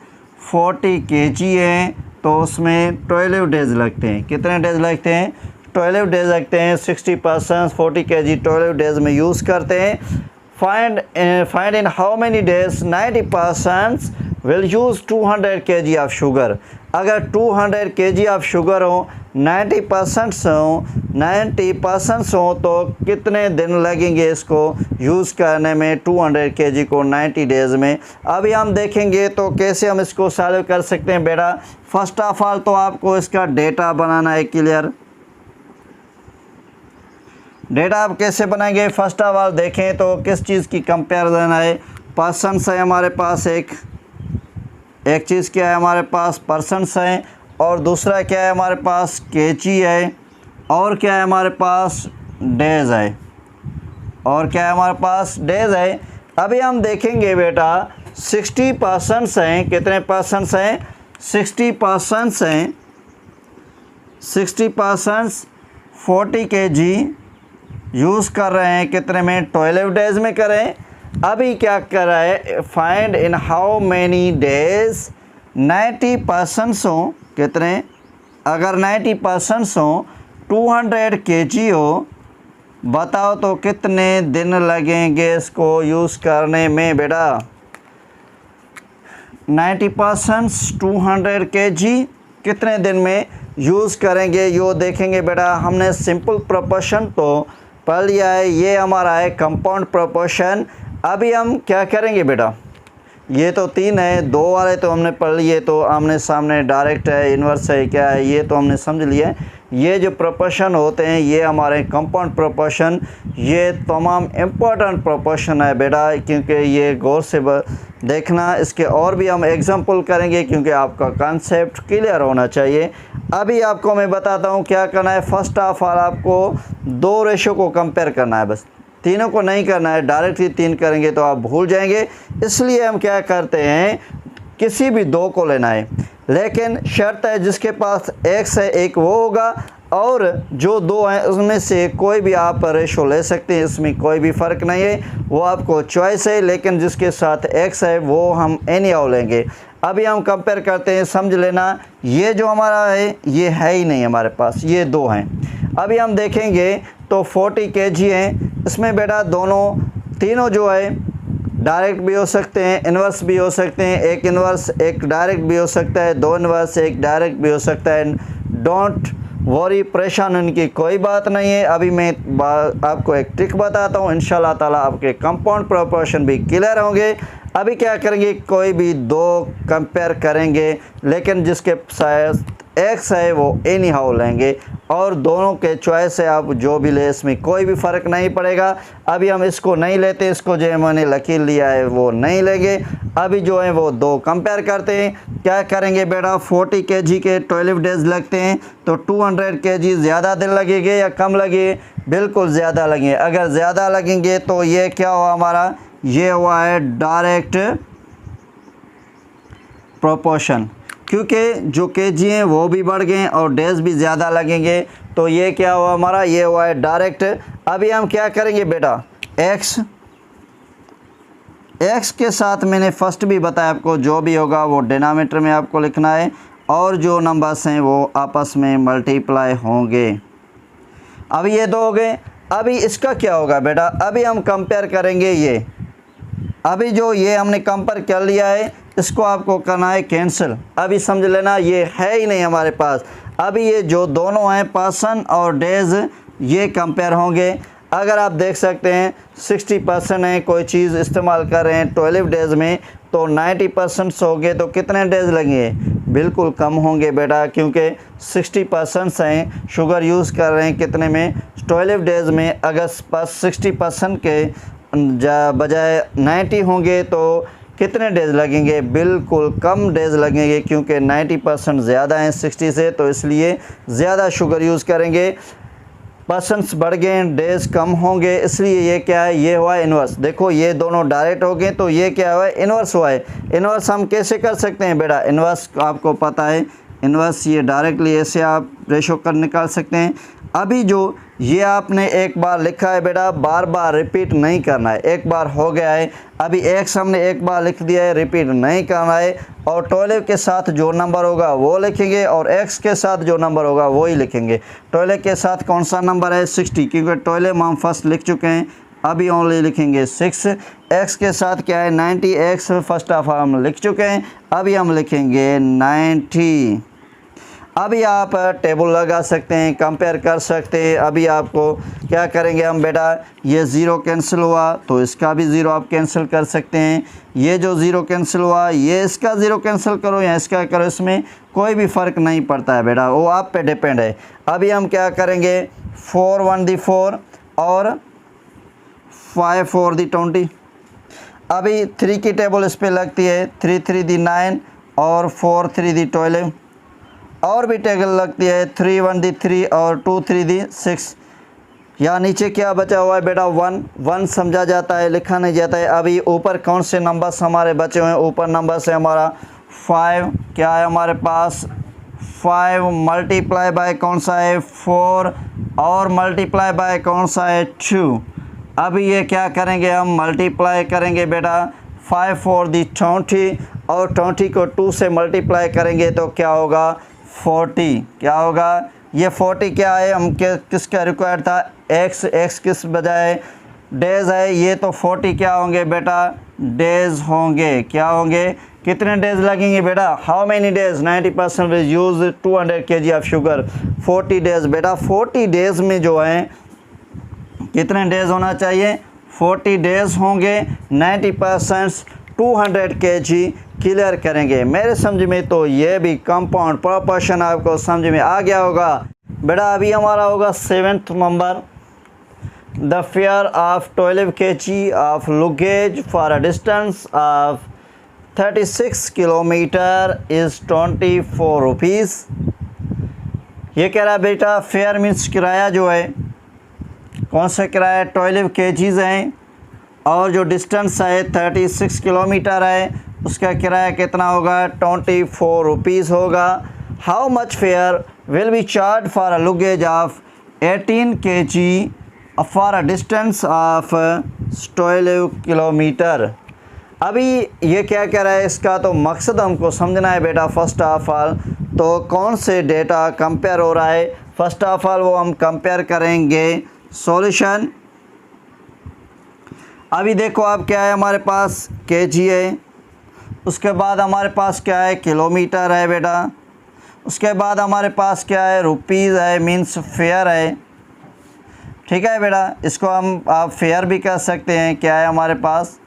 Speaker 1: 40 kg हैं, तो उसमें 12 डेज़ लगते हैं। कितने डेज़ लगते हैं, 12 डेज़ लगते हैं। 60 persons 40 kg 12 डेज़ में यूज़ करते हैं। Find in how many days 90 persons will use 200 kg of sugar. अगर 200 kg ऑफ शुगर हो, 90 persons हो तो कितने दिन लगेंगे इसको यूज़ करने में 200 kg को 90 डेज़ में। अभी हम देखेंगे तो कैसे हम इसको सॉल्व कर सकते हैं बेटा। फर्स्ट ऑफ ऑल तो आपको इसका डेटा बनाना है क्लियर। डेटा आप कैसे बनाएंगे, फर्स्ट ऑफ ऑल देखें तो किस चीज़ की कंपैरिजन है। पर्सन्स है हमारे पास, एक चीज़ क्या है हमारे पास पर्सन्स हैं, और दूसरा क्या है हमारे पास केजी है, और क्या है हमारे पास डेज़ है, और क्या है हमारे पास डेज़ है। अभी हम देखेंगे बेटा 60 persons हैं, कितने पर्सन्स हैं 60 persons हैं। 60 persons 40 kg यूज़ कर रहे हैं, कितने में 12 डेज़ में करें। अभी क्या कर रहा है, find in how many days 90 persons हो, कितने, अगर 90 persons हो 200 kg हो, बताओ तो कितने दिन लगेंगे इसको यूज़ करने में बेटा। 90 persons 200 kg कितने दिन में यूज़ करेंगे, यो देखेंगे बेटा। हमने सिंपल प्रोपोर्शन तो पढ़ लिया है, ये हमारा है कंपाउंड प्रोपोर्शन। अभी हम क्या करेंगे बेटा, ये तो 3 है, 2 वाले तो हमने पढ़ लिए, तो आमने सामने डायरेक्ट है, इन्वर्स है, क्या है ये तो हमने समझ लिया है। ये जो प्रोपोर्शन होते हैं ये हमारे कंपाउंड प्रोपोर्शन, ये तमाम इम्पोर्टेंट प्रोपोर्शन है बेटा, क्योंकि ये गौर से देखना। इसके और भी हम एग्जांपल करेंगे क्योंकि आपका कॉन्सेप्ट क्लियर होना चाहिए। अभी आपको मैं बताता हूँ क्या करना है। फर्स्ट ऑफ ऑल आपको 2 रेशो को कंपेयर करना है, बस तीनों को नहीं करना है। डायरेक्टली 3 करेंगे तो आप भूल जाएंगे, इसलिए हम क्या करते हैं किसी भी 2 को लेना है, लेकिन शर्त है जिसके पास x है एक वो होगा, और जो 2 हैं उसमें से कोई भी आप रेशो ले सकते हैं, इसमें कोई भी फ़र्क नहीं है, वो आपको चॉइस है। लेकिन जिसके साथ x है वो हम एनी हाउ लेंगे। अभी हम कंपेयर करते हैं, समझ लेना। ये जो हमारा है ये है ही नहीं हमारे पास, ये 2 हैं। अभी हम देखेंगे तो 40 kg हैं, इसमें बेटा तीनों जो है डायरेक्ट भी हो सकते हैं, इन्वर्स भी हो सकते हैं। एक इन्वर्स एक डायरेक्ट भी हो सकता है, 2 इन्वर्स एक डायरेक्ट भी हो सकता है, डोंट वरी, परेशान होने की कोई बात नहीं है। अभी मैं आपको एक ट्रिक बताता हूँ, इंशाल्लाह ताला आपके कंपाउंड प्रोपोर्शन भी क्लियर होंगे। अभी क्या करेंगे, कोई भी दो कंपेयर करेंगे, लेकिन जिसके साइज एक्स है वो एनी हाउ लेंगे, और दोनों के चॉइस है, आप जो भी ले इसमें कोई भी फ़र्क नहीं पड़ेगा। अभी हम इसको नहीं लेते, इसको जो मैंने लकीर लिया है वो नहीं लेंगे। अभी जो है वो दो कंपेयर करते हैं। क्या करेंगे बेटा, 40 kg के 12 डेज़ लगते हैं, तो 200 kg ज़्यादा दिन लगेंगे या कम लगे? बिल्कुल ज़्यादा लगेंगे। अगर ज़्यादा लगेंगे तो ये क्या हुआ हमारा, ये हुआ है डायरेक्ट प्रोपोर्शन, क्योंकि जो केजी हैं वो भी बढ़ गए और डेज भी ज़्यादा लगेंगे, तो ये क्या हुआ हमारा, ये हुआ है डायरेक्ट। अभी हम क्या करेंगे बेटा, एक्स के साथ मैंने फर्स्ट भी बताया आपको, जो भी होगा वो डिनोमिनेटर में आपको लिखना है, और जो नंबर्स हैं वो आपस में मल्टीप्लाई होंगे। अभी ये दो हो गए। अभी इसका क्या होगा बेटा, अभी हम कंपेयर करेंगे ये। अभी जो ये हमने कंपेयर कर लिया है, इसको आपको करना है कैंसिल। अभी समझ लेना ये है ही नहीं हमारे पास। अभी ये जो दोनों हैं पर्सन और डेज़, ये कंपेयर होंगे। अगर आप देख सकते हैं 60% है कोई चीज़ इस्तेमाल कर रहे हैं 12 डेज़ में, तो 90% हो गए, तो कितने डेज़ लगेंगे? बिल्कुल कम होंगे बेटा, क्योंकि 60% हैं शुगर यूज़ कर रहे हैं कितने में, 12 डेज़ में। अगर बस 60% के बजाय 90 होंगे तो कितने डेज़ लगेंगे? बिल्कुल कम डेज़ लगेंगे, क्योंकि 90% ज़्यादा हैं 60 से, तो इसलिए ज़्यादा शुगर यूज़ करेंगे। पर्सन्स बढ़ गए, डेज़ कम होंगे, इसलिए ये क्या है, ये हुआ इन्वर्स। देखो ये दोनों डायरेक्ट हो गए, तो ये क्या हुआ है, इन्वर्स हुआ है। इन्वर्स हम कैसे कर सकते हैं बेटा, इन्वर्स आपको पता है, इन्वर्स ये डायरेक्टली ऐसे आप रेशो कर निकाल सकते हैं। अभी जो ये आपने एक बार लिखा है बेटा, बार बार रिपीट नहीं करना है, एक बार हो गया है। अभी एक्स हमने एक बार लिख दिया है, रिपीट नहीं करना है, और 12 के साथ जो नंबर होगा वो लिखेंगे, और एक्स के साथ जो नंबर होगा वो ही लिखेंगे। 12 के साथ कौन सा नंबर है, 60, क्योंकि 12 हम फर्स्ट लिख चुके हैं, अभी ओनली लिखेंगे 6। एक्स के साथ क्या है 90, एक्स फर्स्ट ऑफ हम लिख चुके हैं, अभी हम लिखेंगे 90। अभी आप टेबल लगा सकते हैं, कंपेयर कर सकते हैं। अभी आपको क्या करेंगे हम बेटा, ये ज़ीरो कैंसिल हुआ तो इसका भी ज़ीरो आप कैंसिल कर सकते हैं। ये जो ज़ीरो कैंसिल हुआ, ये इसका ज़ीरो कैंसिल करो या इसका करो, इसमें कोई भी फ़र्क नहीं पड़ता है बेटा, वो आप पे डिपेंड है। अभी हम क्या करेंगे, 4 1 दी 4 और 5 4 दी 20। अभी 3 की टेबल इस पर लगती है, 3 3 दी 9 और 4 3 दी 12। और भी टेबल लगती है, 3 1 दी 3 और 2 3 दी 6। यहाँ नीचे क्या बचा हुआ है बेटा, 1 समझा जाता है, लिखा नहीं जाता है। अभी ऊपर कौन से नंबर्स हमारे बचे हुए हैं, ऊपर नंबर से हमारा 5 क्या है हमारे पास, 5 मल्टीप्लाई बाय कौन सा है 4, और मल्टीप्लाई बाय कौन सा है 2। अभी ये क्या करेंगे, हम मल्टीप्लाई करेंगे बेटा, 5 4 दी 20 और 20 को 2 से मल्टीप्लाई करेंगे तो क्या होगा, 40। क्या होगा, ये 40 क्या है, हम किसका रिक्वायर्ड था, एक्स किस बजाय डेज़ है, ये तो 40 क्या होंगे बेटा, डेज़ होंगे। क्या होंगे, कितने डेज़ लगेंगे बेटा, how many days, 90% is use 200 kg of sugar, 40 days बेटा। 40 डेज़ में जो है कितने डेज़ होना चाहिए, 40 डेज़ होंगे, 90% 200 kg क्लियर करेंगे। मेरे समझ में तो ये भी कंपाउंड प्रोपोर्शन आपको समझ में आ गया होगा बेटा। अभी हमारा होगा 7th number, the fare of 12 kg of luggage for a distance of 36 kilometre is 24 rupees. ये कह रहा है बेटा, फेयर मीन्स किराया जो है, कौन सा किराया, 12 kgs हैं, और जो डिस्टेंस है 36 किलोमीटर है, उसका किराया कितना होगा, 24 रुपीज़ होगा। How much fare will be charge for a luggage of 18 kg for a distance of 12 kilometre. अभी ये क्या कह रहा है, इसका तो मकसद हमको समझना है बेटा। फर्स्ट ऑफ ऑल तो कौन से डेटा कंपेयर हो रहा है, फर्स्ट ऑफ ऑल वो हम कंपेयर करेंगे सॉल्यूशन। अभी देखो आप क्या है, हमारे पास केजी है, उसके बाद हमारे पास क्या है, किलोमीटर है बेटा, उसके बाद हमारे पास क्या है, रुपीज़ है, मीन्स फेयर है। ठीक है बेटा, इसको हम आप फेयर भी कह सकते हैं। क्या है हमारे पास,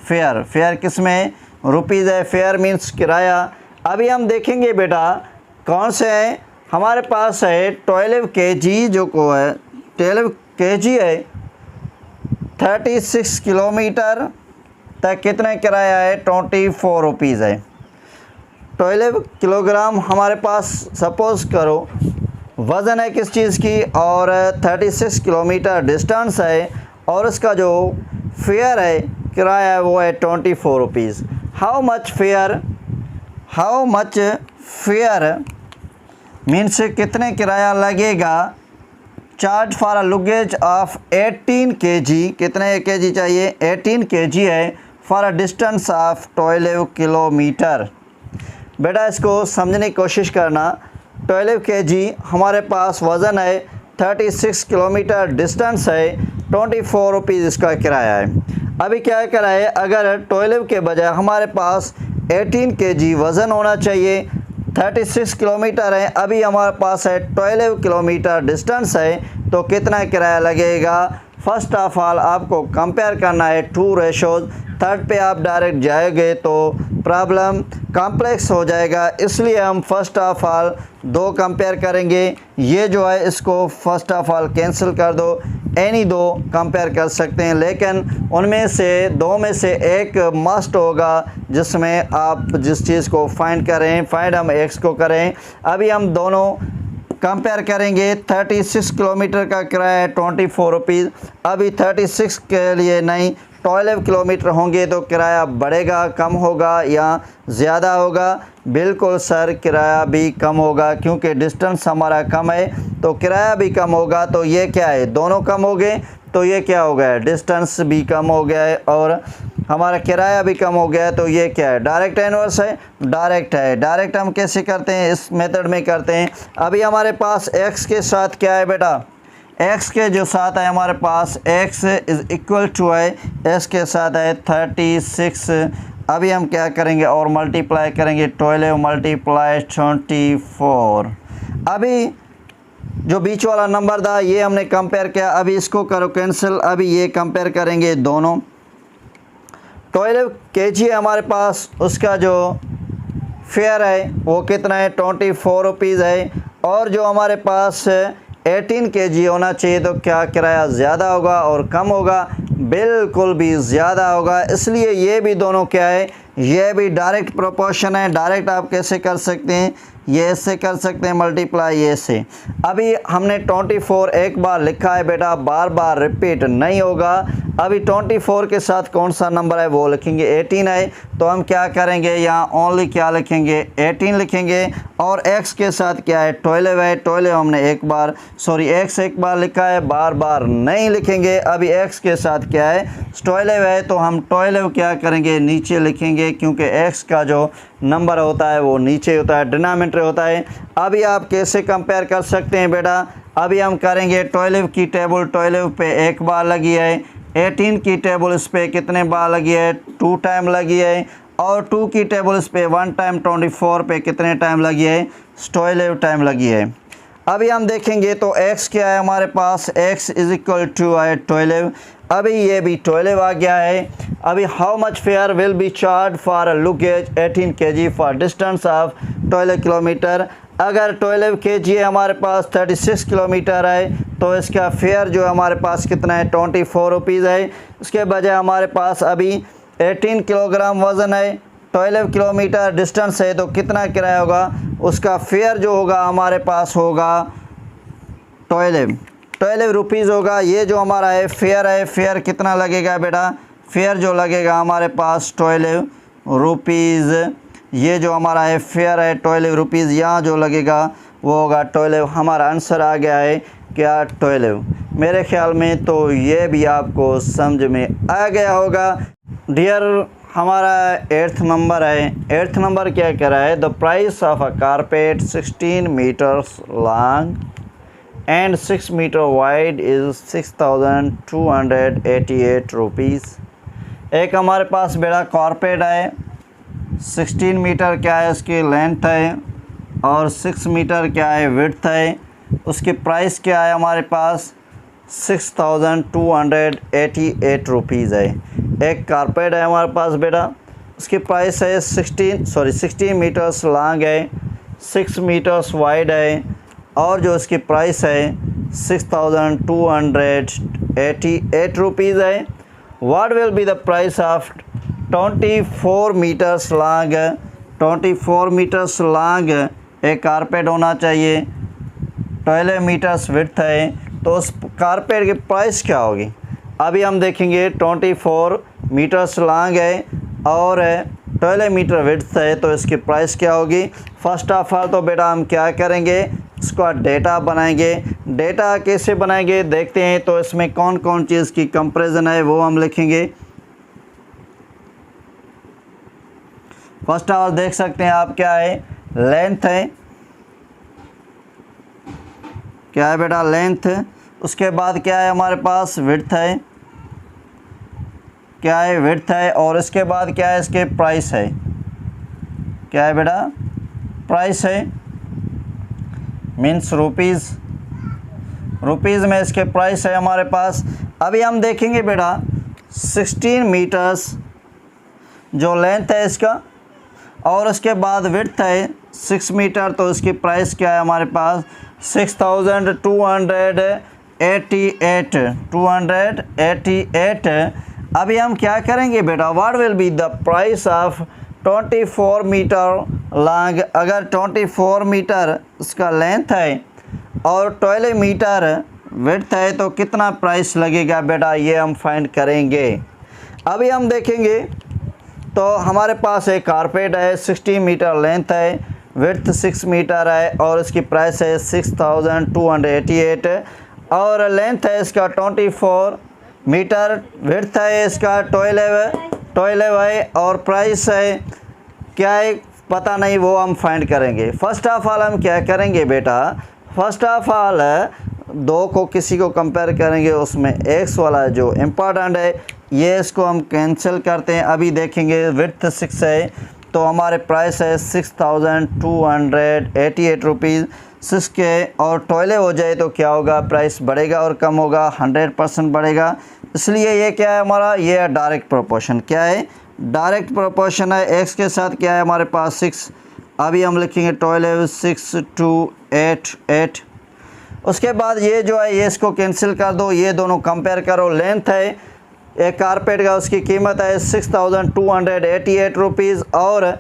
Speaker 1: फेयर। फेयर किस में, रुपीज़ है, फेयर मीन्स किराया। अभी हम देखेंगे बेटा कौन से हैं। हमारे पास है 12 kg जो को है, 12 kg है, 36 किलोमीटर तक कितने किराया है, 24 रुपीज़ है। 12 किलोग्राम हमारे पास सपोज़ करो वज़न है किस चीज़ की, और 36 किलोमीटर डिस्टेंस है, और इसका जो फेयर है, किराया है, वो है 24 rupees. How much fare, how much fare means कितने किराया लगेगा। Charge for a luggage of 18 kg, कितने kg चाहिए, 18 kg है, for a distance of 12 kilometre. बेटा इसको समझने की कोशिश करना। 12 kg हमारे पास वज़न है, 36 किलोमीटर डिस्टेंस है, 24 रुपीज़ इसका किराया है। अभी क्या किराया है, अगर 12 के बजाय हमारे पास 18 kg वज़न होना चाहिए, 36 किलोमीटर है, अभी हमारे पास है 12 किलोमीटर डिस्टेंस है, तो कितना किराया लगेगा। फर्स्ट ऑफ ऑल आपको कंपेयर करना है टू रेशोज़। थर्ड पे आप डायरेक्ट जाएंगे तो प्रॉब्लम कॉम्प्लेक्स हो जाएगा, इसलिए हम फर्स्ट ऑफ ऑल दो कंपेयर करेंगे। ये जो है इसको फर्स्ट ऑफ ऑल कैंसिल कर दो, एनी दो कंपेयर कर सकते हैं, लेकिन उनमें से दो में से एक मस्ट होगा जिसमें आप जिस चीज़ को फाइंड करें, फाइंड हम एक्स को करें। अभी हम दोनों कंपेयर करेंगे। 36 किलोमीटर का किराया है 24 रुपीज़। अभी 36 के लिए नहीं, 12 किलोमीटर होंगे तो किराया बढ़ेगा, कम होगा या ज़्यादा होगा। बिल्कुल सर, किराया भी कम होगा, क्योंकि डिस्टेंस हमारा कम है तो किराया भी कम होगा। तो ये क्या है, दोनों कम हो गए, तो ये क्या हो गया है, डिस्टेंस भी कम हो गया है और हमारा किराया भी कम हो गया है। तो ये क्या है, डायरेक्ट इनवर्स है, डायरेक्ट है। डायरेक्ट हम कैसे करते हैं, इस मेथड में करते हैं। अभी हमारे पास x के साथ क्या है बेटा, x के जो साथ है हमारे पास x इज़ इक्वल टू है, s के साथ है 36। अभी हम क्या करेंगे और मल्टीप्लाई करेंगे, 12 मल्टीप्लाई 24। अभी जो बीच वाला नंबर था ये हमने कंपेयर किया, अभी इसको करो कैंसिल। अभी ये कंपेयर करेंगे दोनों। 12 kg हमारे पास, उसका जो फेयर है वो कितना है, 24 रुपीज़ है, और जो हमारे पास 18 kg होना चाहिए, तो क्या किराया ज़्यादा होगा और कम होगा, बिल्कुल भी ज़्यादा होगा। इसलिए ये भी दोनों क्या है, ये भी डायरेक्ट प्रोपोर्शन है। डायरेक्ट आप कैसे कर सकते हैं, ये से कर सकते हैं मल्टीप्लाई ये से। अभी हमने 24 एक बार लिखा है बेटा, बार बार रिपीट नहीं होगा। अभी 24 के साथ कौन सा नंबर है वो लिखेंगे, 18 है, तो हम क्या करेंगे, यहाँ ओनली क्या लिखेंगे, 18 लिखेंगे। और x के साथ क्या है, 12 है, 12 हमने एक बार x एक बार लिखा है, बार बार नहीं लिखेंगे। अभी x के साथ क्या है, 12 है, तो हम 12 क्या करेंगे, नीचे लिखेंगे, क्योंकि x का जो नंबर होता है वो नीचे होता है, डिनोमिनेटर होता है। अभी आप कैसे कंपेयर कर सकते हैं बेटा, अभी हम करेंगे 12 की टेबल 12 पे एक बार लगी है, 18 की टेबल इस पे कितने बार लगी है, 2 टाइम लगी है, और 2 की टेबल इस पे 1 टाइम, 24 पे कितने टाइम लगी है, 12 टाइम लगी है। अभी हम देखेंगे तो x क्या है हमारे पास, x इज़ इक्वल टू है 12। अभी ये भी 12 आ गया है। अभी how much fare will be charge for a luggage 18 kg for distance of 12 kilometre. अगर 12 kg है हमारे पास, 36 किलोमीटर है, तो इसका फेयर जो हमारे पास कितना है, 24 रुपीज़ है। उसके बजाय हमारे पास अभी 18 किलोग्राम वज़न है, 12 किलोमीटर डिस्टेंस है, तो कितना किराया होगा, उसका फेयर जो होगा हमारे पास होगा 12 रुपीज़ होगा। ये जो हमारा है फेयर कितना लगेगा बेटा, फेयर जो लगेगा हमारे पास 12 रुपीज़। ये जो हमारा है फेयर है 12 रुपीज़, यहाँ जो लगेगा वो होगा 12। हमारा आंसर आ गया है क्या, 12। मेरे ख्याल में तो ये भी आपको समझ में आ गया होगा। डियर, हमारा 8th नंबर है। 8th नंबर क्या कह रहा है, the price of a carpet 16 metres long and 6 metre wide is 6288 rupees. एक हमारे पास बड़ा कारपेट है, 16 मीटर क्या है इसकी लेंथ है, और 6 मीटर क्या है विड्थ है। उसकी प्राइस क्या है हमारे पास 6288 रुपीज़ है। एक कारपेट है हमारे पास बेटा, उसकी प्राइस है 16 मीटर्स लॉन्ग है, 6 मीटर्स वाइड है और जो इसकी प्राइस है 6288 रुपीज़ है। What will be the price of 24 metres long, 24 metres long एक कारपेट होना चाहिए, 12 मीटर्स विड्थ है, तो उस कारपेट की प्राइस क्या होगी। अभी हम देखेंगे 24 मीटर्स लॉन्ग है और 12 मीटर विड्थ है, तो इसकी प्राइस क्या होगी। फर्स्ट ऑफ ऑल तो बेटा हम क्या करेंगे, इसका डेटा बनाएंगे। डेटा कैसे बनाएंगे देखते हैं। तो इसमें कौन कौन चीज़ की कंपैरिजन है वो हम लिखेंगे। फर्स्ट ऑफ ऑल देख सकते हैं आप क्या है, लेंथ है, क्या है बेटा लेंथ। उसके बाद क्या है हमारे पास विड्थ है, क्या है विड्थ है। और इसके बाद क्या है इसके प्राइस है, क्या है बेटा प्राइस है, मीन्स रुपीज़ में इसके प्राइस है हमारे पास। अभी हम देखेंगे बेटा 16 मीटर्स जो लेंथ है इसका और उसके बाद विड्थ है 6 मीटर, तो इसकी प्राइस क्या है हमारे पास 6288। अभी हम क्या करेंगे बेटा, what will be the price of 24 metre long. अगर 24 मीटर इसका लेंथ है और 12 मीटर विड्थ है तो कितना प्राइस लगेगा बेटा, ये हम फाइंड करेंगे। अभी हम देखेंगे तो हमारे पास एक कारपेट है, 60 मीटर लेंथ है, विड्थ 6 मीटर है और इसकी प्राइस है 6288 और लेंथ है इसका 24 मीटर, विड्थ है इसका 12 है और प्राइस है क्या है पता नहीं, वो हम फाइंड करेंगे। फर्स्ट ऑफ ऑल हम क्या करेंगे बेटा, फर्स्ट ऑफ ऑल दो को किसी को कंपेयर करेंगे, उसमें एक्स वाला जो इम्पॉर्टेंट है ये इसको हम कैंसिल करते हैं। अभी देखेंगे विड्थ 6 है तो हमारे प्राइस है 6288 रुपीज़। 6 के और 12 हो जाए तो क्या होगा, प्राइस बढ़ेगा और कम होगा, 100% बढ़ेगा। इसलिए ये क्या है हमारा, ये डायरेक्ट प्रोपोर्शन। क्या है डायरेक्ट प्रोपोर्शन है, एक्स के साथ क्या है हमारे पास 6। अभी हम लिखेंगे 12 6288। उसके बाद ये जो है ये इसको कैंसिल कर दो, ये दोनों कंपेयर करो। लेंथ है एक कारपेट का, उसकी कीमत है 6288 रुपीज़ और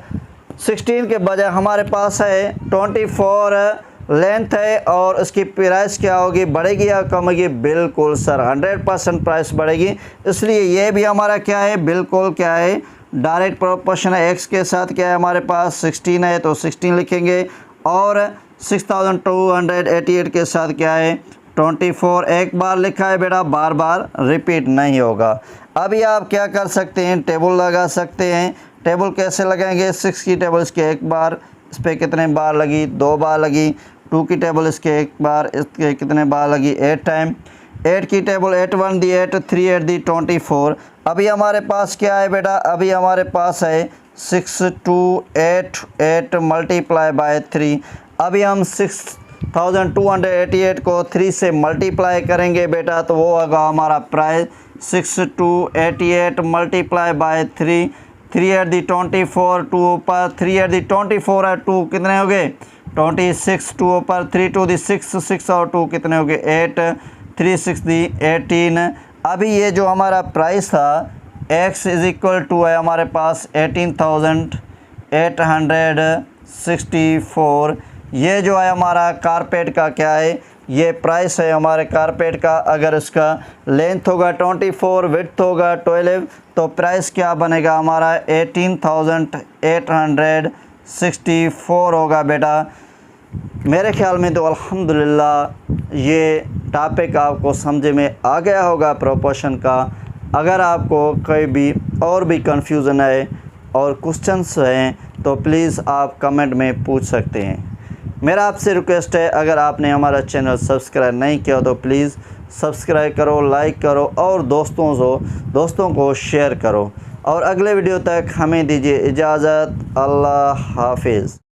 Speaker 1: 16 के बजाय हमारे पास है 24 लेंथ है और उसकी प्राइस क्या होगी, बढ़ेगी या कम होगी। बिल्कुल सर 100% प्राइस बढ़ेगी। इसलिए ये भी हमारा क्या है, बिल्कुल क्या है डायरेक्ट प्रोपोर्शन है। एक्स के साथ क्या है हमारे पास 16 है तो 16 लिखेंगे और 6288 के साथ क्या है 24। एक बार लिखा है बेटा, बार बार रिपीट नहीं होगा। अभी आप क्या कर सकते हैं, टेबल लगा सकते हैं। टेबल कैसे लगाएंगे, 6 की टेबल इसके एक बार, इस पर कितने बार लगी, 2 बार लगी। 2 की टेबल इसके एक बार, इसके कितने बार लगी, 8 टाइम। 8 की टेबल 8 1 दी 8, 3 8 दी 24। अभी हमारे पास क्या है बेटा, अभी हमारे पास है 6288 मल्टीप्लाई बाय 3। अभी हम 6288 को 3 से मल्टीप्लाई करेंगे बेटा तो वो होगा हमारा प्राइस 6288 मल्टीप्लाई बाय 3। 3 8 दी 24, 2 ऊपर 3 8 दी 24 है, 2 कितने हो गए 26, 2 ऊपर 3 2 दी 6, 6 और 2 कितने हो गए 8, 3 6 दी 18। अभी ये जो हमारा प्राइस था x इज इक्वल टू है हमारे पास 18,864। ये जो है हमारा कारपेट का क्या है, ये प्राइस है हमारे कारपेट का। अगर इसका लेंथ होगा 24, विड्थ होगा 12 तो प्राइस क्या बनेगा हमारा 18,864 होगा बेटा। मेरे ख्याल में तो अल्हम्दुलिल्लाह ये टॉपिक आपको समझ में आ गया होगा प्रोपोर्शन का। अगर आपको कोई भी और भी कन्फ्यूज़न है और क्वेश्चंस हैं तो प्लीज़ आप कमेंट में पूछ सकते हैं। मेरा आपसे रिक्वेस्ट है, अगर आपने हमारा चैनल सब्सक्राइब नहीं किया तो प्लीज़ सब्सक्राइब करो, लाइक करो और दोस्तों को शेयर करो। और अगले वीडियो तक हमें दीजिए इजाज़त। अल्लाह हाफिज़।